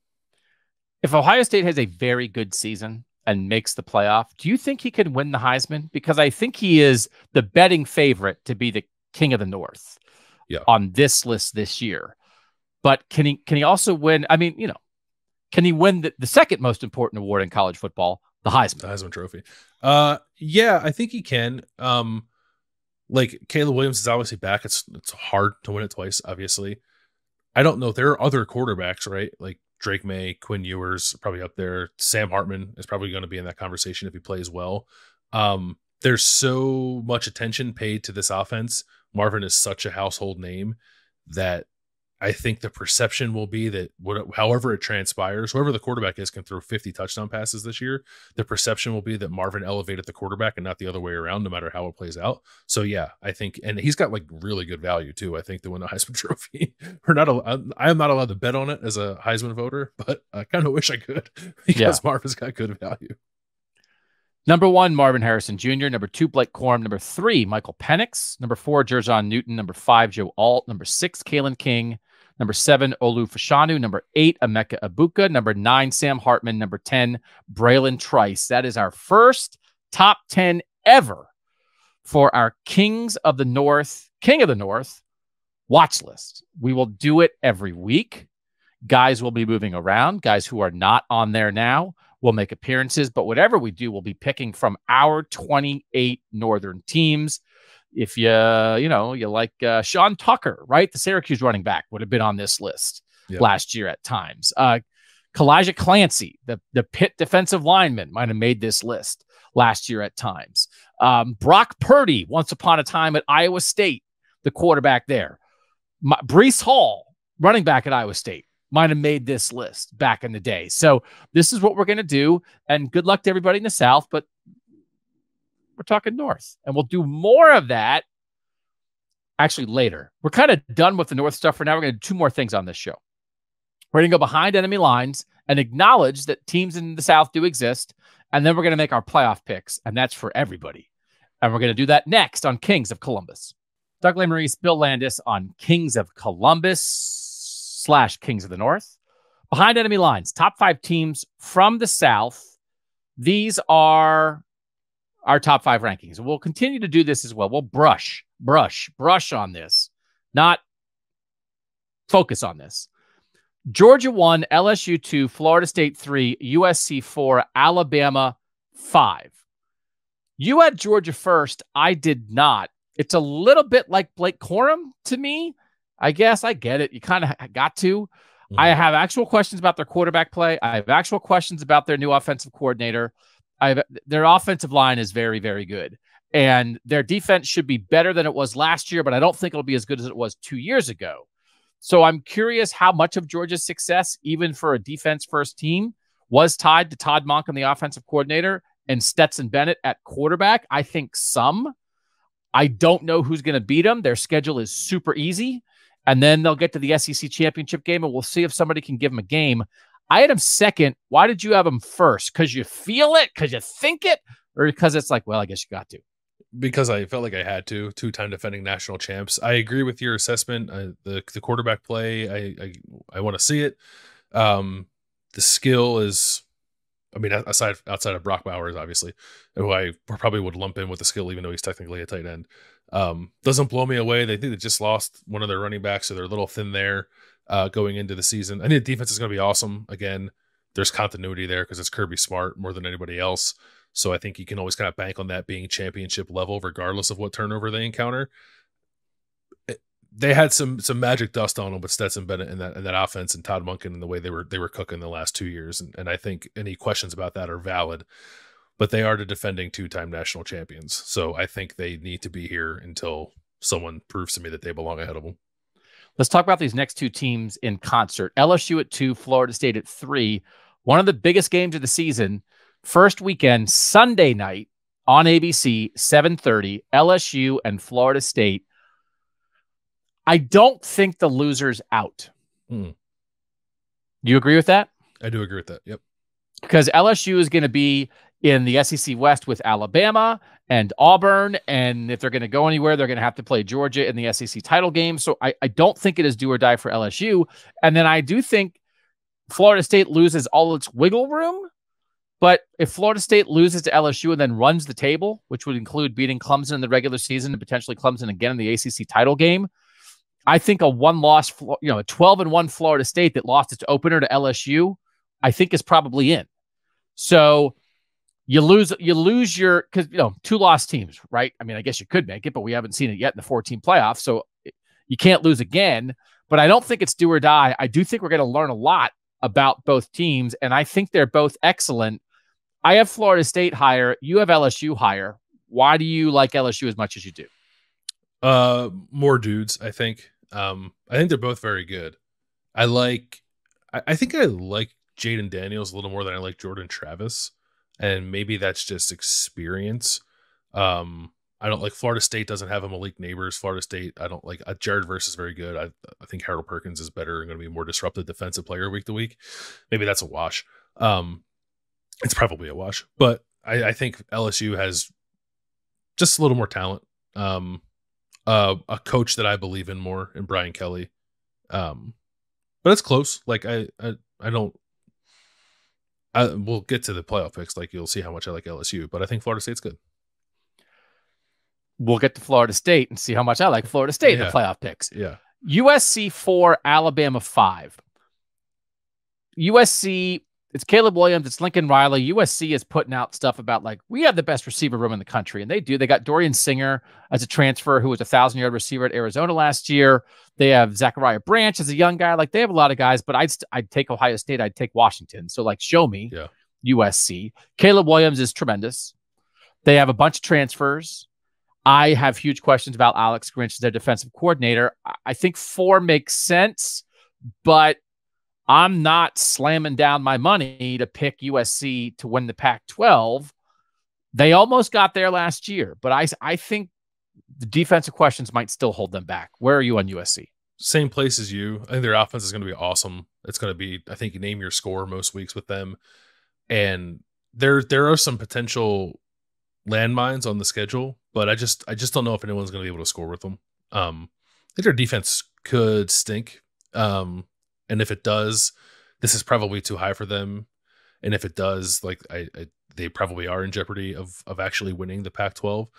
If Ohio State has a very good season and makes the playoff, do you think he could win the Heisman? Because I think he is the betting favorite to be the King of the North on this list this year. But can he also win? I mean, you know, can he win the second most important award in college football, the Heisman? The Heisman Trophy. Yeah, I think he can. Like, Caleb Williams is obviously back. It's hard to win it twice, obviously. I don't know. There are other quarterbacks, right? Like Drake May, Quinn Ewers, probably up there. Sam Hartman is probably going to be in that conversation if he plays well. There's so much attention paid to this offense. Marvin is such a household name that I think the perception will be that however it transpires, whoever the quarterback is can throw 50 touchdown passes this year. The perception will be that Marvin elevated the quarterback and not the other way around, no matter how it plays out. So yeah, I think, and he's got like really good value too, I think, to win the Heisman Trophy. I am not allowed to bet on it as a Heisman voter, but I kind of wish I could because Marvin's got good value. Number 1, Marvin Harrison Jr. Number 2, Blake Corum. Number 3, Michael Penix. Number 4, Jerjon Newton. Number 5, Joe Alt. Number 6, Kalen King. Number 7, Olu Fashanu. Number 8, Emeka Ibuka. Number 9, Sam Hartman. Number 10, Braylon Trice. That is our first top 10 ever for our King of the North watch list. We will do it every week. Guys will be moving around. Guys who are not on there now will make appearances, but whatever we do, we'll be picking from our 28 Northern teams. If you like Sean Tucker, right? The Syracuse running back would have been on this list last year at times. Kalijah Clancy, the Pitt defensive lineman, might have made this list last year at times. Brock Purdy, once upon a time at Iowa State, the quarterback there. Breece Hall, running back at Iowa State, might have made this list back in the day. So this is what we're going to do. And good luck to everybody in the South, but we're talking North. And we'll do more of that actually later. We're kind of done with the North stuff for now. We're going to do 2 more things on this show. We're going to go behind enemy lines and acknowledge that teams in the South do exist. And then we're going to make our playoff picks. And that's for everybody. And we're going to do that next on Kings of Columbus. Doug Lesmerises, Bill Landis on Kings of Columbus / Kings of the North. Behind enemy lines, top 5 teams from the South. These are our top 5 rankings. We'll continue to do this as well. We'll brush on this, not focus on this. Georgia 1, LSU 2, Florida State 3, USC 4, Alabama 5. You had Georgia first. I did not. It's a little bit like Blake Corum to me. I guess I get it. You kind of got to. Mm-hmm. I have actual questions about their quarterback play. I have actual questions about their new offensive coordinator. Their offensive line is very, very good. And their defense should be better than it was last year, but I don't think it'll be as good as it was 2 years ago. So I'm curious how much of Georgia's success, even for a defense-first team, was tied to Todd Monken, the offensive coordinator, and Stetson Bennett at quarterback. I think some. I don't know who's going to beat them. Their schedule is super easy. And then they'll get to the SEC championship game, and we'll see if somebody can give them a game. I had them second. Why did you have them first? Because you feel it? Because you think it? Or because it's like, well, I guess you got to? Because I felt like I had to. 2-time defending national champs. I agree with your assessment. The quarterback play, I want to see it. The skill is, I mean, outside of Brock Bowers, obviously, who I probably would lump in with the skill, even though he's technically a tight end. Doesn't blow me away. They think they just lost one of their running backs, so they're a little thin there going into the season. I think the defense is going to be awesome. Again, there's continuity there because it's Kirby Smart more than anybody else. So I think you can always kind of bank on that being championship level, regardless of what turnover they encounter. They had some magic dust on them with Stetson Bennett and that offense and Todd Monken and the way they were cooking the last 2 years. And I think any questions about that are valid. But they are the defending 2-time national champions. So I think they need to be here until someone proves to me that they belong ahead of them. Let's talk about these next 2 teams in concert. LSU at 2, Florida State at 3. One of the biggest games of the season. First weekend, Sunday night on ABC, 7:30, LSU and Florida State. I don't think the loser's out. You agree with that? I do agree with that. Yep. Because LSU is going to be in the SEC West with Alabama and Auburn. And if they're going to go anywhere, they're going to have to play Georgia in the SEC title game. So I don't think it is do or die for LSU. And then I do think Florida State loses all its wiggle room. But if Florida State loses to LSU and then runs the table, which would include beating Clemson in the regular season and potentially Clemson again in the ACC title game, I think a 12-1 Florida State that lost its opener to LSU, I think is probably in. So you lose your, because 2 lost teams, right? I mean, I guess you could make it, but we haven't seen it yet in the 14 playoffs. So you can't lose again. But I don't think it's do or die. I do think we're going to learn a lot about both teams, and I think they're both excellent. I have Florida State higher. You have LSU higher. Why do you like LSU as much as you do? More dudes, I think. I think they're both very good. I think I like Jaden Daniels a little more than I like Jordan Travis. And maybe that's just experience. I don't like Florida State doesn't have a Malik Neighbors. Florida State, I don't like Jared Verse is very good. I think Harold Perkins is better and going to be a more disruptive defensive player week to week. Maybe that's a wash. It's probably a wash, but I think LSU has just a little more talent. A coach that I believe in more in Brian Kelly. But it's close. Like I don't. We'll get to the playoff picks. Like you'll see how much I like LSU, but I think Florida State's good. We'll get to Florida State and see how much I like Florida State in the playoff picks. Yeah. USC 4, Alabama 5. USC, it's Caleb Williams, it's Lincoln Riley. USC is putting out stuff about like, we have the best receiver room in the country. And they do. They got Dorian Singer as a transfer who was a 1,000-yard receiver at Arizona last year. They have Zachariah Branch as a young guy. Like they have a lot of guys, but I'd take Ohio State. I'd take Washington. So like, show me USC. Caleb Williams is tremendous. They have a bunch of transfers. I have huge questions about Alex Grinch as their defensive coordinator. I think 4 makes sense, but I'm not slamming down my money to pick USC to win the Pac-12. They almost got there last year, but I think the defensive questions might still hold them back. Where are you on USC? Same place as you. I think their offense is going to be awesome. It's going to be, I think you name your score most weeks with them. And there are some potential landmines on the schedule, but I just don't know if anyone's going to be able to score with them. I think their defense could stink. And if it does, this is probably too high for them. And if it does, like they probably are in jeopardy of actually winning the Pac-12.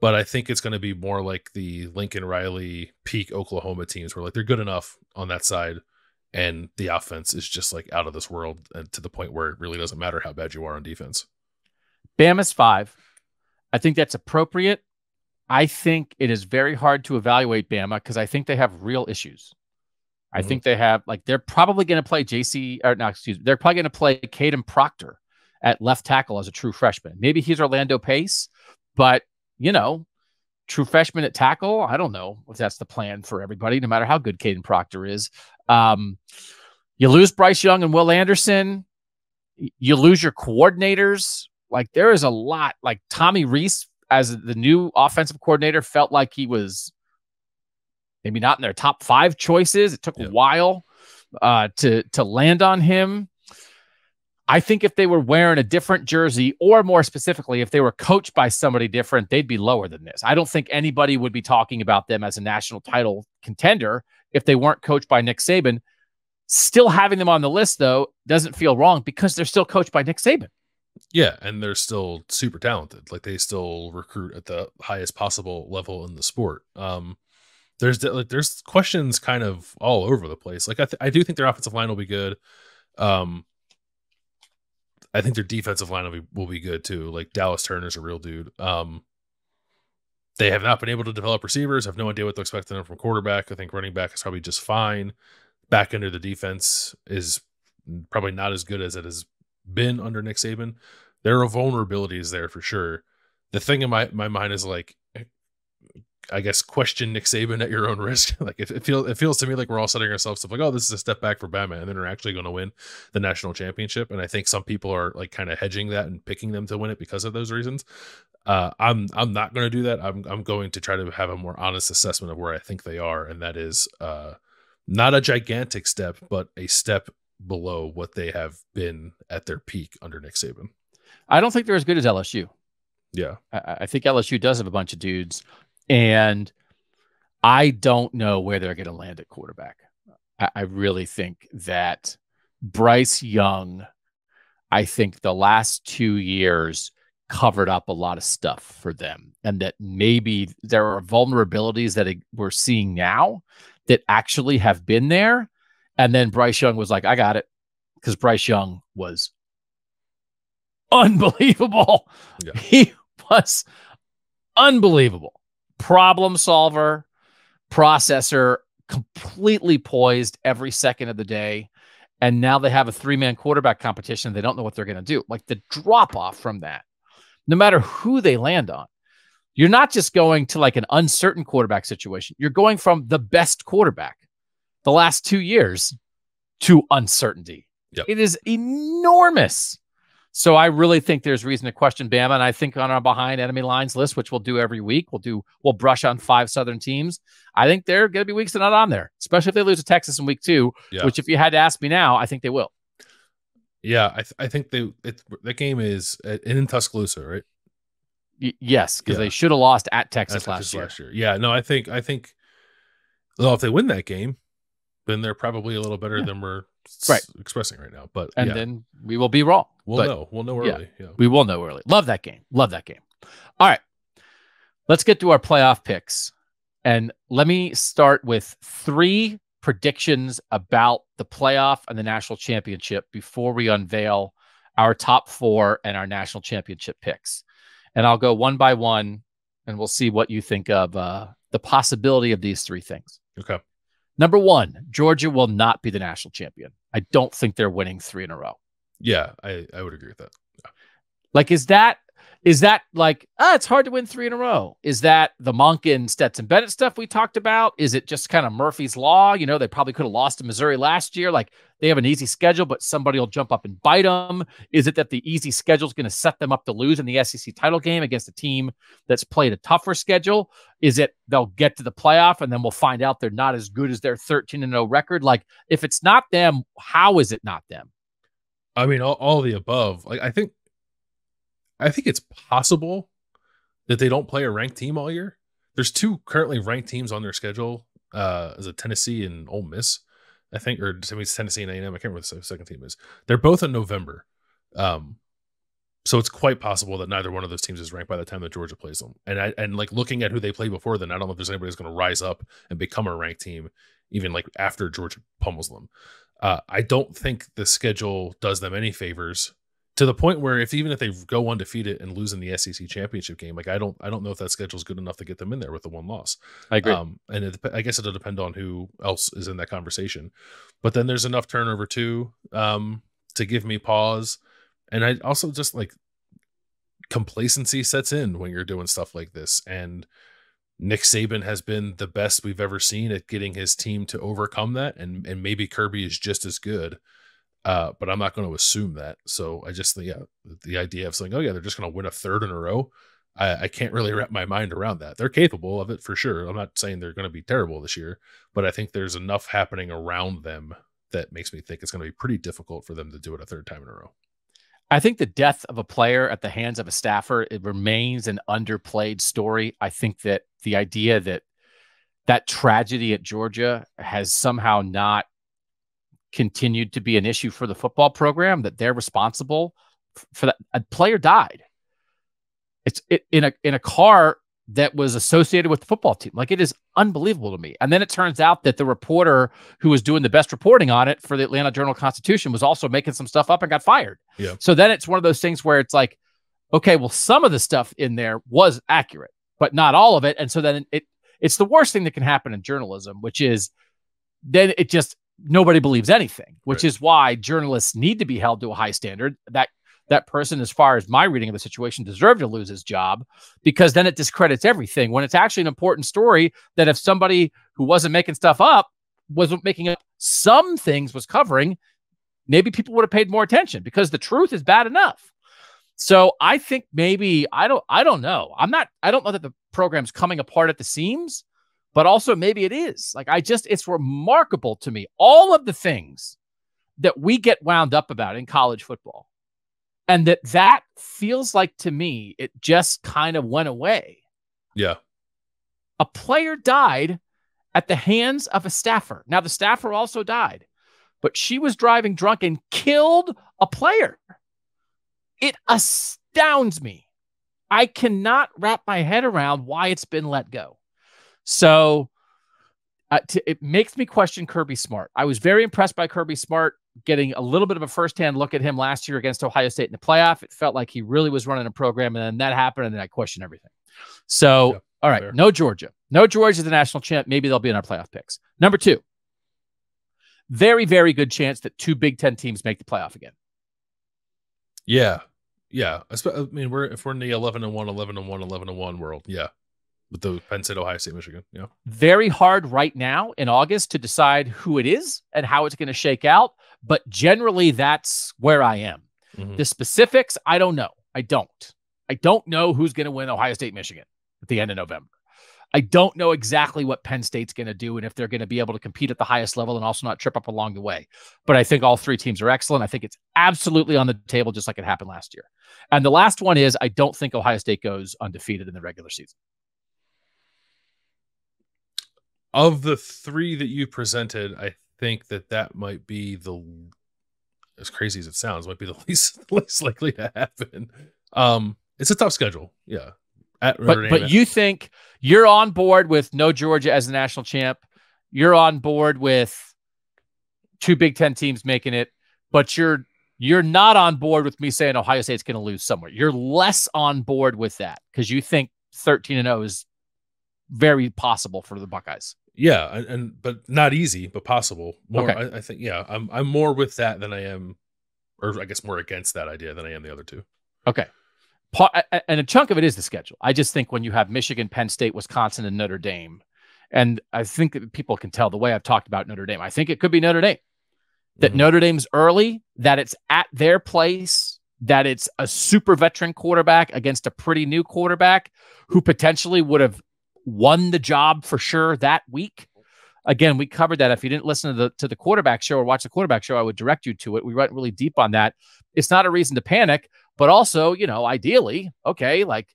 But I think it's going to be more like the Lincoln Riley peak Oklahoma teams, where like they're good enough on that side, and the offense is just like out of this world, and to the point where it really doesn't matter how bad you are on defense. Bama's 5. I think that's appropriate. I think it is very hard to evaluate Bama because I think they have real issues. I think they have, like, they're probably going to play they're probably going to play Caden Proctor at left tackle as a true freshman. Maybe he's Orlando Pace, but, you know, true freshman at tackle, I don't know if that's the plan for everybody, no matter how good Caden Proctor is. You lose Bryce Young and Will Anderson. You lose your coordinators. Like, there is a lot. Like, Tommy Rees, as the new offensive coordinator, felt like he was maybe not in their top 5 choices. It took a while to land on him. I think if they were wearing a different jersey, or more specifically, if they were coached by somebody different, they'd be lower than this. I don't think anybody would be talking about them as a national title contender if they weren't coached by Nick Saban. Still having them on the list, though, doesn't feel wrong because they're still coached by Nick Saban. Yeah, and they're still super talented. Like, they still recruit at the highest possible level in the sport. There's questions kind of all over the place. Like, I do think their offensive line will be good. I think their defensive line will be good too. Like, Dallas Turner's a real dude. They have not been able to develop receivers. I have no idea what they're expecting from quarterback. I think running back is probably just fine. Back end of the defense is probably not as good as it has been under Nick Saban. There are vulnerabilities there for sure. The thing in my mind is, like, I guess, question Nick Saban at your own risk. Like, it feels to me like we're all setting ourselves up like, oh, this is a step back for Bama, and then we're actually going to win the national championship. And I think some people are like kind of hedging that and picking them to win it because of those reasons. I'm not going to do that. I'm going to try to have a more honest assessment of where I think they are, and that is not a gigantic step, but a step below what they have been at their peak under Nick Saban. I don't think they're as good as LSU. Yeah, I think LSU does have a bunch of dudes. And I don't know where they're going to land at quarterback. I really think that Bryce Young, I think the last 2 years covered up a lot of stuff for them. And that maybe there are vulnerabilities that we're seeing now that actually have been there. And then Bryce Young was like, I got it. Because Bryce Young was unbelievable. Yeah. He was unbelievable. Problem solver, processor, completely poised every second of the day. And now they have a 3-man quarterback competition. They don't know what they're going to do. Like, the drop off from that, no matter who they land on, you're not just going to like an uncertain quarterback situation. You're going from the best quarterback the last 2 years to uncertainty. Yep. It is enormous. So I really think there's reason to question Bama. And I think on our behind enemy lines list, which we'll do every week, we'll brush on 5 Southern teams. I think there are going to be weeks they're not on there, especially if they lose to Texas in week 2, which if you had to ask me now, I think they will. Yeah, I think that game is in Tuscaloosa, right? Yes, because they should have lost at Texas last year. Yeah, no, I think well, if they win that game, then they're probably a little better than we're expressing right now. But then we will be wrong. We'll know early. Yeah, we will know early. Love that game. All right, let's get to our playoff picks, and let me start with 3 predictions about the playoff and the national championship before we unveil our top 4 and our national championship picks. And I'll go one by one, and we'll see what you think of the possibility of these 3 things. Okay. Number 1, Georgia will not be the national champion. I don't think they're winning 3 in a row. Yeah, I would agree with that. Yeah. Like, is that like, it's hard to win 3 in a row? Is that the Monk and Stetson Bennett stuff we talked about? Is it just kind of Murphy's Law? You know, they probably could have lost to Missouri last year. Like, they have an easy schedule, but somebody will jump up and bite them. Is it that the easy schedule is going to set them up to lose in the SEC title game against a team that's played a tougher schedule? Is it they'll get to the playoff and then we'll find out they're not as good as their 13-0 record? Like, if it's not them, how is it not them? I mean, all the above. Like, I think it's possible that they don't play a ranked team all year. There's 2 currently ranked teams on their schedule, as a Tennessee and Ole Miss, I think, or it's Tennessee and A&M. I can't remember what the second team is. They're both in November. So it's quite possible that neither one of those teams is ranked by the time that Georgia plays them. And like looking at who they played before then, I don't know if there's anybody who's going to rise up and become a ranked team, even like after Georgia pummels them. I don't think the schedule does them any favors, to the point where even if they go undefeated and lose in the SEC championship game, like I don't know if that schedule is good enough to get them in there with the 1 loss. I agree. And I guess it'll depend on who else is in that conversation. But then there's enough turnover too, to give me pause. And I also just like complacency sets in when you're doing stuff like this. And Nick Saban has been the best we've ever seen at getting his team to overcome that. And maybe Kirby is just as good. But I'm not going to assume that. So I just think, the idea of saying, oh yeah, they're just going to win a 3rd in a row. I can't really wrap my mind around that. They're capable of it for sure. I'm not saying they're going to be terrible this year, but I think there's enough happening around them that makes me think it's going to be pretty difficult for them to do it a 3rd time in a row. I think the death of a player at the hands of a staffer, it remains an underplayed story. I think that the idea that tragedy at Georgia has somehow not continued to be an issue for the football program, that they're responsible for that. A player died. It's in a car that was associated with the football team. Like, it is unbelievable to me. And then it turns out that the reporter who was doing the best reporting on it for the Atlanta Journal-Constitution was also making some stuff up and got fired. Yeah. So then it's one of those things where it's like, okay, well, some of the stuff in there was accurate, but not all of it. And so then it's the worst thing that can happen in journalism, which is then it just, nobody believes anything, which is why journalists need to be held to a high standard. That person, as far as my reading of the situation, deserved to lose his job, because then it discredits everything when it's actually an important story that if somebody who wasn't making stuff up, wasn't making up some things, was covering, maybe people would have paid more attention, because the truth is bad enough. So I think maybe, I don't know. I don't know that the program's coming apart at the seams, but also maybe it is. Like, it's remarkable to me, all of the things that we get wound up about in college football. And that feels like, to me, it just kind of went away. Yeah. A player died at the hands of a staffer. Now, the staffer also died, but she was driving drunk and killed a player. It astounds me. I cannot wrap my head around why it's been let go. So it makes me question Kirby Smart. I was very impressed by Kirby Smart, getting a little bit of a firsthand look at him last year against Ohio State in the playoff. It felt like he really was running a program, and then that happened, and then I questioned everything. So, all right, fair. No Georgia. No Georgia is the national champ. Maybe they'll be in our playoff picks. Number 2, very, very good chance that 2 Big Ten teams make the playoff again. Yeah. I mean, if we're in the 11-1, 11-1, 11-1 world, yeah. With the Penn State, Ohio State, Michigan. Yeah. Very hard right now in August to decide who it is and how it's going to shake out. But generally, that's where I am. Mm-hmm. The specifics, I don't know. I don't know who's going to win Ohio State, Michigan at the end of November. I don't know exactly what Penn State's going to do and if they're going to be able to compete at the highest level and also not trip up along the way. But I think all three teams are excellent. I think it's absolutely on the table, just like it happened last year. And the last one is I don't think Ohio State goes undefeated in the regular season. Of the three that you presented, I think that might be as crazy as it sounds, might be the least likely to happen. It's a tough schedule. Yeah. But you think you're on board with no Georgia as the national champ. You're on board with two Big Ten teams making it, but you're not on board with me saying Ohio State's going to lose somewhere. You're less on board with that because you think 13-0 is very possible for the Buckeyes. Yeah, but not easy, but possible. More, okay. I think. Yeah, I'm more with that than I am, or I guess more against that idea than I am the other two. Okay. And a chunk of it is the schedule. I just think when you have Michigan, Penn State, Wisconsin, and Notre Dame, and I think that people can tell the way I've talked about Notre Dame, I think it could be Notre Dame. That Notre Dame's early, that it's at their place, that it's a super veteran quarterback against a pretty new quarterback who potentially would have won the job for sure that week. Again, we covered that. If you didn't listen to the quarterback show or watch the quarterback show, I would direct you to it. We went really deep on that. It's not a reason to panic. But also, ideally, okay, like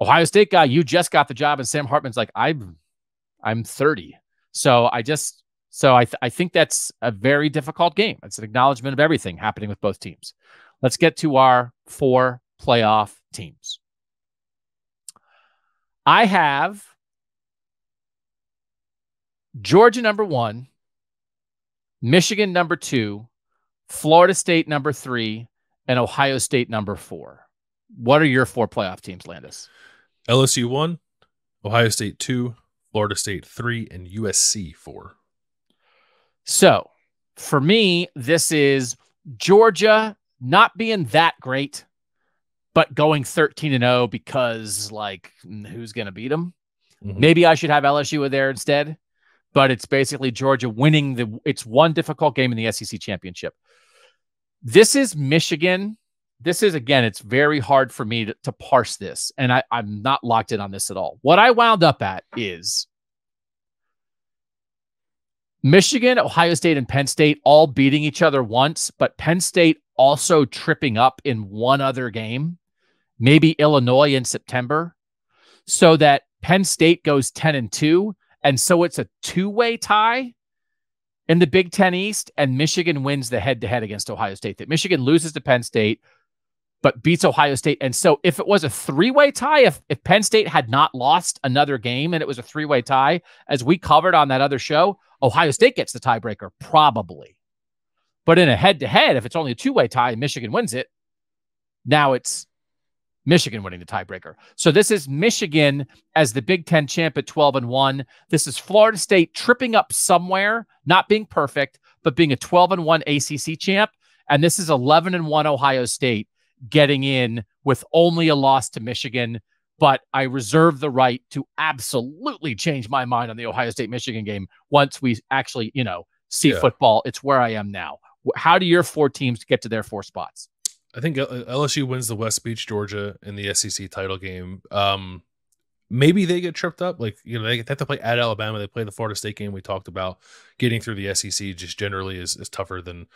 Ohio State guy, you just got the job, and Sam Hartman's like, I'm 30. So I think that's a very difficult game. It's an acknowledgement of everything happening with both teams. Let's get to our 4 playoff teams. I have Georgia number 1, Michigan number 2, Florida State number 3, and Ohio State number 4. What are your 4 playoff teams, Landis? LSU 1, Ohio State 2, Florida State 3, and USC 4. So, for me, this is Georgia not being that great, but going 13-0 because, who's going to beat them? Maybe I should have LSU there instead, but it's basically Georgia winning it's one difficult game in the SEC championship. This is Michigan. This is, again, it's very hard for me to parse this, and I'm not locked in on this at all. What I wound up at is Michigan, Ohio State, and Penn State all beating each other once, but Penn State also tripping up in one other game, maybe Illinois in September, so that Penn State goes 10-2, and so it's a two-way tie in the Big Ten East, and Michigan wins the head-to-head against Ohio State. That Michigan loses to Penn State, but beats Ohio State. And so if it was a three-way tie, if Penn State had not lost another game and it was a three-way tie, as we covered on that other show, Ohio State gets the tiebreaker, probably. But in a head-to-head, if it's only a two-way tie and Michigan wins it, now it's Michigan winning the tiebreaker. So this is Michigan as the Big Ten champ at 12-1. This is Florida State tripping up somewhere, not being perfect, but being a 12-1 ACC champ. And this is 11-1 Ohio State getting in with only a loss to Michigan. But I reserve the right to absolutely change my mind on the Ohio State-Michigan game once we actually, see football. It's where I am now. How do your 4 teams get to their 4 spots? I think LSU wins the West Beach, Georgia in the SEC title game. Maybe they get tripped up. They have to play at Alabama. They play the Florida State game we talked about. Getting through the SEC just generally is tougher than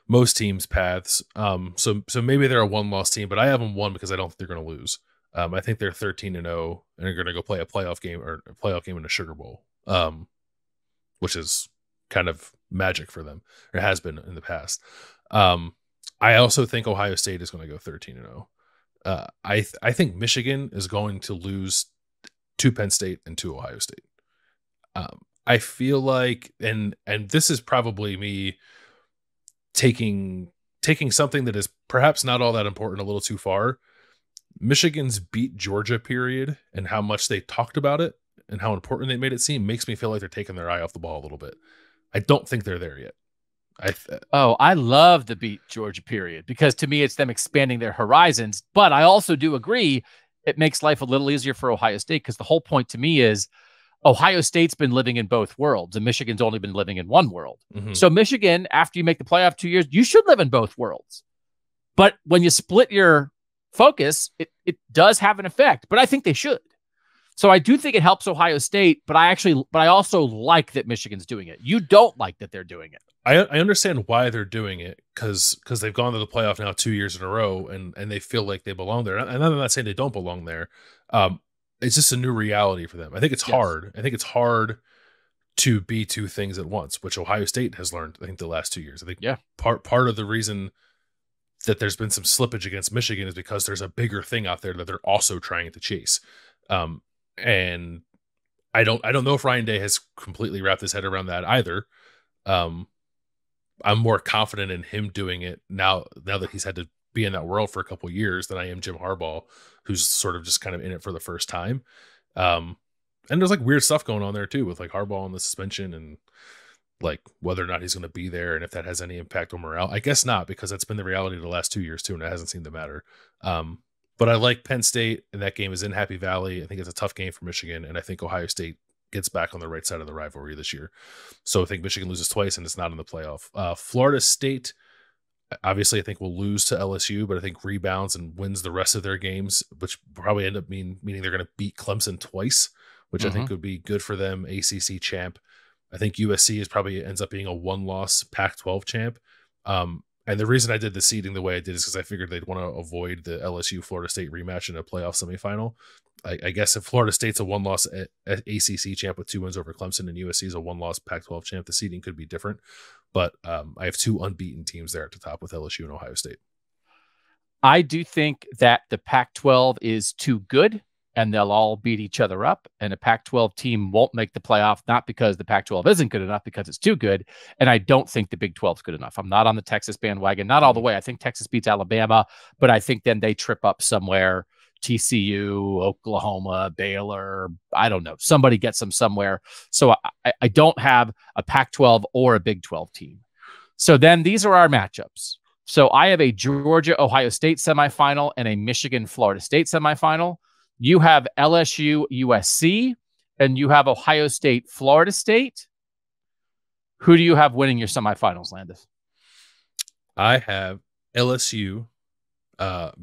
most teams' paths. So maybe they're a one-loss team, but I have them 1 because I don't think they're going to lose. I think they're 13-0 and they're going to go play a playoff game in a Sugar Bowl, which is kind of magic for them. Or has been in the past. I also think Ohio State is going to go 13-0. I think Michigan is going to lose to Penn State and to Ohio State. I feel like, and this is probably me taking something that is perhaps not all that important a little too far. Michigan's beat Georgia period and how much they talked about it and how important they made it seem makes me feel like they're taking their eye off the ball a little bit. I don't think they're there yet. I love the beat Georgia period because to me it's them expanding their horizons. But I also do agree it makes life a little easier for Ohio State because the whole point to me is Ohio State's been living in both worlds and Michigan's only been living in one world. Mm-hmm. So Michigan, after you make the playoff 2 years, you should live in both worlds. But when you split your focus, it does have an effect. But I think they should. So I do think it helps Ohio State, but I also like that Michigan's doing it. You don't like that they're doing it. I understand why they're doing it because they've gone to the playoff now 2 years in a row and they feel like they belong there. And I'm not saying they don't belong there. It's just a new reality for them. I think it's hard. I think it's hard to be two things at once, which Ohio State has learned, I think, the last 2 years. I think part of the reason that there's been some slippage against Michigan is because there's a bigger thing out there that they're also trying to chase. And I don't know if Ryan Day has completely wrapped his head around that either. I'm more confident in him doing it now that he's had to be in that world for a couple of years than I am Jim Harbaugh, who's sort of just kind of in it for the first time. And there's like weird stuff going on there too, with like Harbaugh and the suspension and like whether or not he's going to be there and if that has any impact on morale. I guess not, because that's been the reality of the last 2 years too, and it hasn't seemed to matter. But I like Penn State, and that game is in Happy Valley. I think it's a tough game for Michigan, and I think Ohio State gets back on the right side of the rivalry this year. So I think Michigan loses twice, and it's not in the playoff. Florida State, obviously, I think will lose to LSU, but I think rebounds and wins the rest of their games, which probably end up meaning they're going to beat Clemson twice, which I think would be good for them. ACC champ. I think USC is probably ends up being a one-loss Pac-12 champ. And the reason I did the seeding the way I did is because I figured they'd want to avoid the LSU-Florida State rematch in a playoff semifinal. I guess if Florida State's a one-loss ACC champ with 2 wins over Clemson and USC is a one-loss Pac-12 champ, the seeding could be different. But I have 2 unbeaten teams there at the top with LSU and Ohio State. I do think that the Pac-12 is too good, and they'll all beat each other up. And a Pac-12 team won't make the playoff, not because the Pac-12 isn't good enough, because it's too good. And I don't think the Big 12 is good enough. I'm not on the Texas bandwagon, not all the way. I think Texas beats Alabama, but I think then they trip up somewhere. TCU, Oklahoma, Baylor, I don't know. Somebody gets them somewhere. So I don't have a Pac-12 or a Big 12 team. So then these are our matchups. So I have a Georgia-Ohio State semifinal and a Michigan-Florida State semifinal. You have LSU, USC, and you have Ohio State, Florida State. Who do you have winning your semifinals, Landis? I have LSU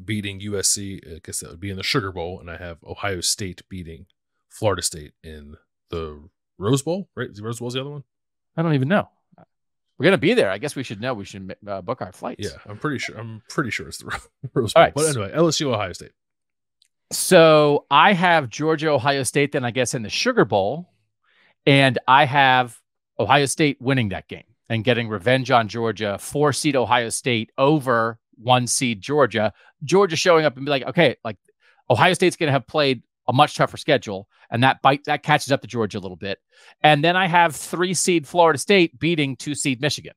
beating USC. I guess that would be in the Sugar Bowl, and I have Ohio State beating Florida State in the Rose Bowl, right? The Rose Bowl is the other one? I don't even know. We're going to be there. I guess we should know. We should book our flights. Yeah, I'm pretty sure it's the Rose Bowl. Right. But anyway, LSU, Ohio State. So I have Georgia, Ohio State, then I guess in the Sugar Bowl, and I have Ohio State winning that game and getting revenge on Georgia, 4-seed Ohio State over 1-seed Georgia. Georgia showing up and be like, okay, like Ohio State's going to have played a much tougher schedule, and that catches up to Georgia a little bit. And then I have 3-seed Florida State beating 2-seed Michigan.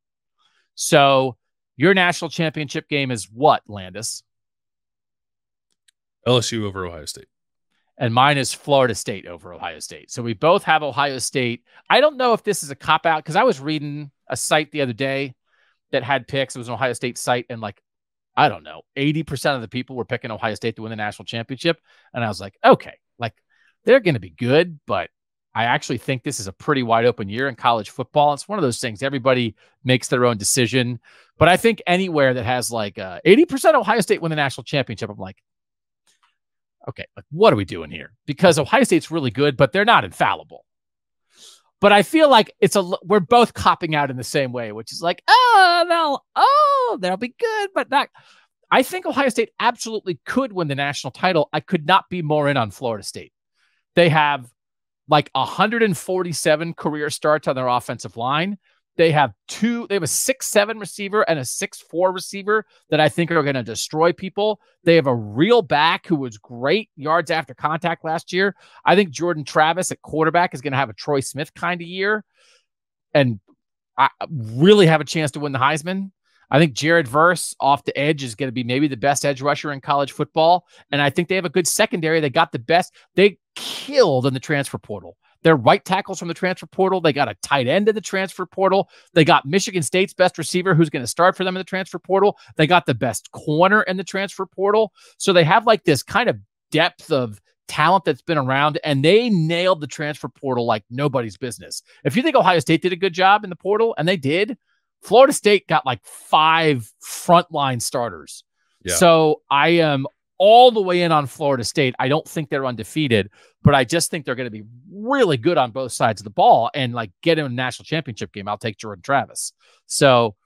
So your national championship game is what, Landis? LSU over Ohio State. And mine is Florida State over Ohio State. So we both have Ohio State. I don't know if this is a cop-out, because I was reading a site the other day that had picks. It was an Ohio State site, and like, I don't know, 80% of the people were picking Ohio State to win the national championship. And I was like, okay, like they're going to be good, but I actually think this is a pretty wide open year in college football. It's one of those things. Everybody makes their own decision. But I think anywhere that has like 80% Ohio State win the national championship, I'm like, okay, like what are we doing here? Because Ohio State's really good, but they're not infallible. But I feel like we're both copping out in the same way, which is like, they'll be good, but not. I think Ohio State absolutely could win the national title. I could not be more in on Florida State. They have like 147 career starts on their offensive line. They have a 6'7" receiver and a 6'4" receiver that I think are going to destroy people. They have a real back who was great yards after contact last year. I think Jordan Travis at quarterback is going to have a Troy Smith kind of year and I really have a chance to win the Heisman. I think Jared Verse off the edge is going to be maybe the best edge rusher in college football. And I think they have a good secondary. They got the best. They killed in the transfer portal. Their right tackles from the transfer portal. They got a tight end in the transfer portal. They got Michigan State's best receiver who's going to start for them in the transfer portal. They got the best corner in the transfer portal. So they have like this kind of depth of talent that's been around, and they nailed the transfer portal like nobody's business. If you think Ohio State did a good job in the portal, and they did, Florida State got like 5 frontline starters. Yeah. So I am all the way in on Florida State. I don't think they're undefeated, but I just think they're going to be really good on both sides of the ball and like get in a national championship game. I'll take Jordan Travis. So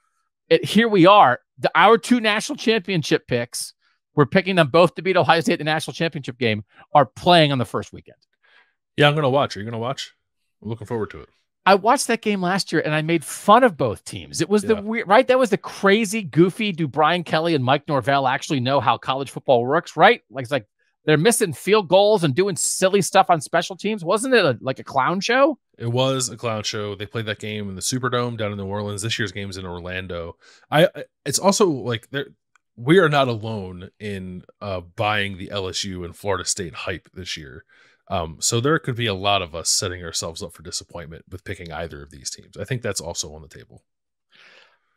here we are. Our 2 national championship picks, we're picking them both to beat Ohio State in the national championship game, are playing on the first weekend. Yeah, I'm going to watch. Are you going to watch? I'm looking forward to it. I watched that game last year and I made fun of both teams. It was the weird, right? That was the crazy, goofy, do Brian Kelly and Mike Norvell actually know how college football works, right? Like, it's like they're missing field goals and doing silly stuff on special teams. Wasn't it like a clown show? It was a clown show. They played that game in the Superdome down in New Orleans. This year's game's in Orlando. It's also like we are not alone in buying the LSU and Florida State hype this year. So there could be a lot of us setting ourselves up for disappointment with picking either of these teams. I think that's also on the table.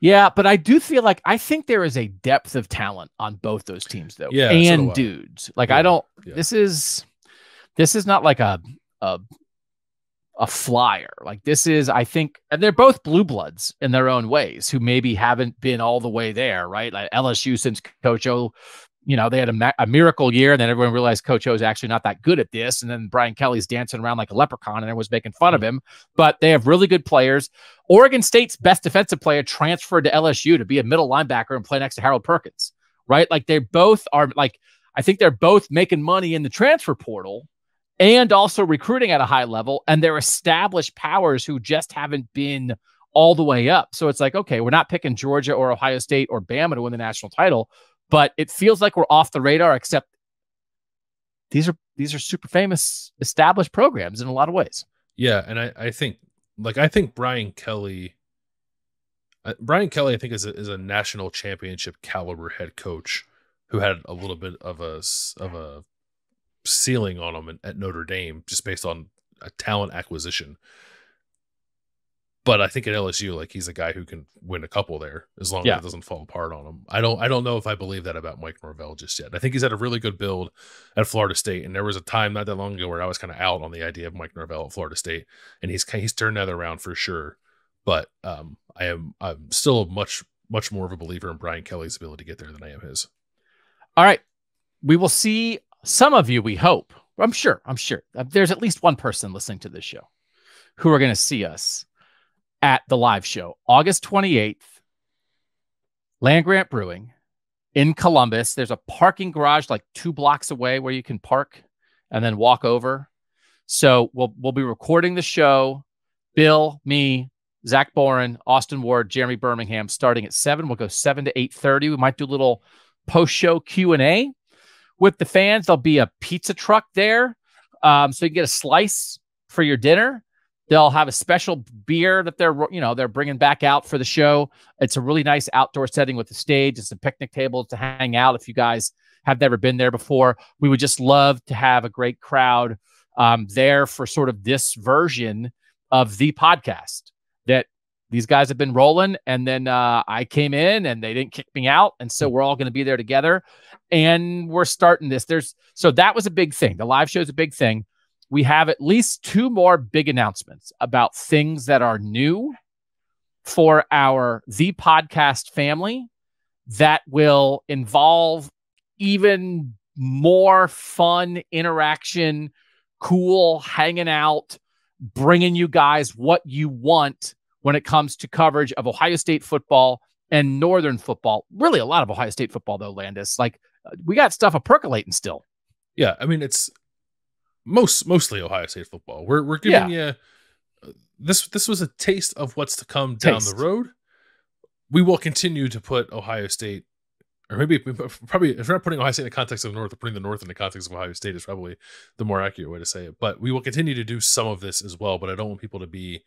Yeah, but I do feel like I think there is a depth of talent on both those teams, though. Yeah, and dudes. Like, yeah, I don't. Yeah. This is not like a flyer. Like, this is, I think, and they're both blue bloods in their own ways, who maybe haven't been all the way there, right? Like LSU, since Coach O, they had a miracle year, and then everyone realized Coach O is actually not that good at this. And then Brian Kelly's dancing around like a leprechaun, and everyone's making fun of him. But they have really good players. Oregon State's best defensive player transferred to LSU to be a middle linebacker and play next to Harold Perkins, right? Like, they both are like, I think they're both making money in the transfer portal and also recruiting at a high level. And they're established powers who just haven't been all the way up. So it's like, okay, we're not picking Georgia or Ohio State or Bama to win the national title, but it feels like we're off the radar, except these are super famous, established programs in a lot of ways. Yeah, and I think Brian Kelly, I think is a national championship caliber head coach who had a little bit of a ceiling on him at Notre Dame just based on a talent acquisition. But I think at LSU, like, he's a guy who can win a couple there as long as it doesn't fall apart on him. I don't know if I believe that about Mike Norvell just yet. I think he's had a really good build at Florida State, and there was a time not that long ago where I was kind of out on the idea of Mike Norvell at Florida State, and he's turned that around for sure. But I'm still much more of a believer in Brian Kelly's ability to get there than I am his. All right, we will see some of you. We hope. I'm sure. There's at least one person listening to this show who are going to see us at the live show, August 28th, Land Grant Brewing in Columbus. There's a parking garage like 2 blocks away where you can park and then walk over. So we'll be recording the show. Bill, me, Zach Boren, Austin Ward, Jeremy Birmingham, starting at 7. We'll go 7 to 8:30. We might do a little post-show Q&A with the fans. There'll be a pizza truck there, so you can get a slice for your dinner. They'll have a special beer that they're bringing back out for the show. It's a really nice outdoor setting with the stage and some picnic tables to hang out. If you guys have never been there before, we would just love to have a great crowd there for sort of this version of the podcast that these guys have been rolling. And then I came in and they didn't kick me out. And so we're all going to be there together. And we're starting this. So that was a big thing. The live show is a big thing. We have at least 2 more big announcements about things that are new for the podcast family that will involve even more fun interaction, cool hanging out, bringing you guys what you want when it comes to coverage of Ohio State football and Northern football. Really a lot of Ohio State football, though, Landis. Like, we got stuff percolating still. Yeah, I mean, it's mostly Ohio State football. We're giving you this was a taste of what's to come down the road. We will continue to put Ohio State, or maybe probably, if we're not putting Ohio State in the context of the North, or putting the North in the context of Ohio State is probably the more accurate way to say it. But we will continue to do some of this as well. But I don't want people to be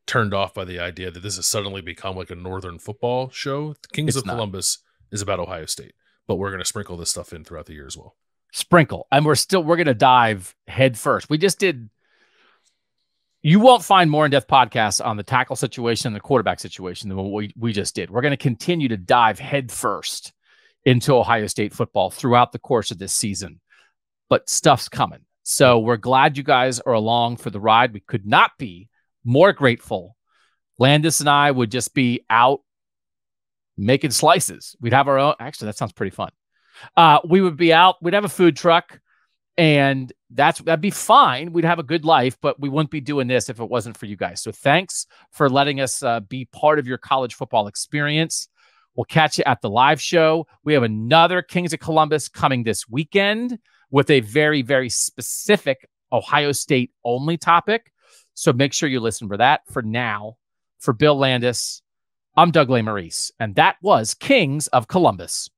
turned off by the idea that this has suddenly become like a Northern football show. The Kings of Columbus is about Ohio State, but we're going to sprinkle this stuff in throughout the year as well. Sprinkle. And we're going to dive head first. You won't find more in-depth podcasts on the tackle situation and the quarterback situation than what we just did. We're going to continue to dive head first into Ohio State football throughout the course of this season, but stuff's coming. So we're glad you guys are along for the ride. We could not be more grateful. Landis and I would just be out making slices. We'd have our own. Actually, that sounds pretty fun. We would be out. We'd have a food truck, and that'd be fine. We'd have a good life, but we wouldn't be doing this if it wasn't for you guys. So thanks for letting us be part of your college football experience. We'll catch you at the live show. We have another Kings of Columbus coming this weekend with a very, very specific Ohio State only topic. So make sure you listen for that. For now, for Bill Landis, I'm Doug Lesmerises, and that was Kings of Columbus.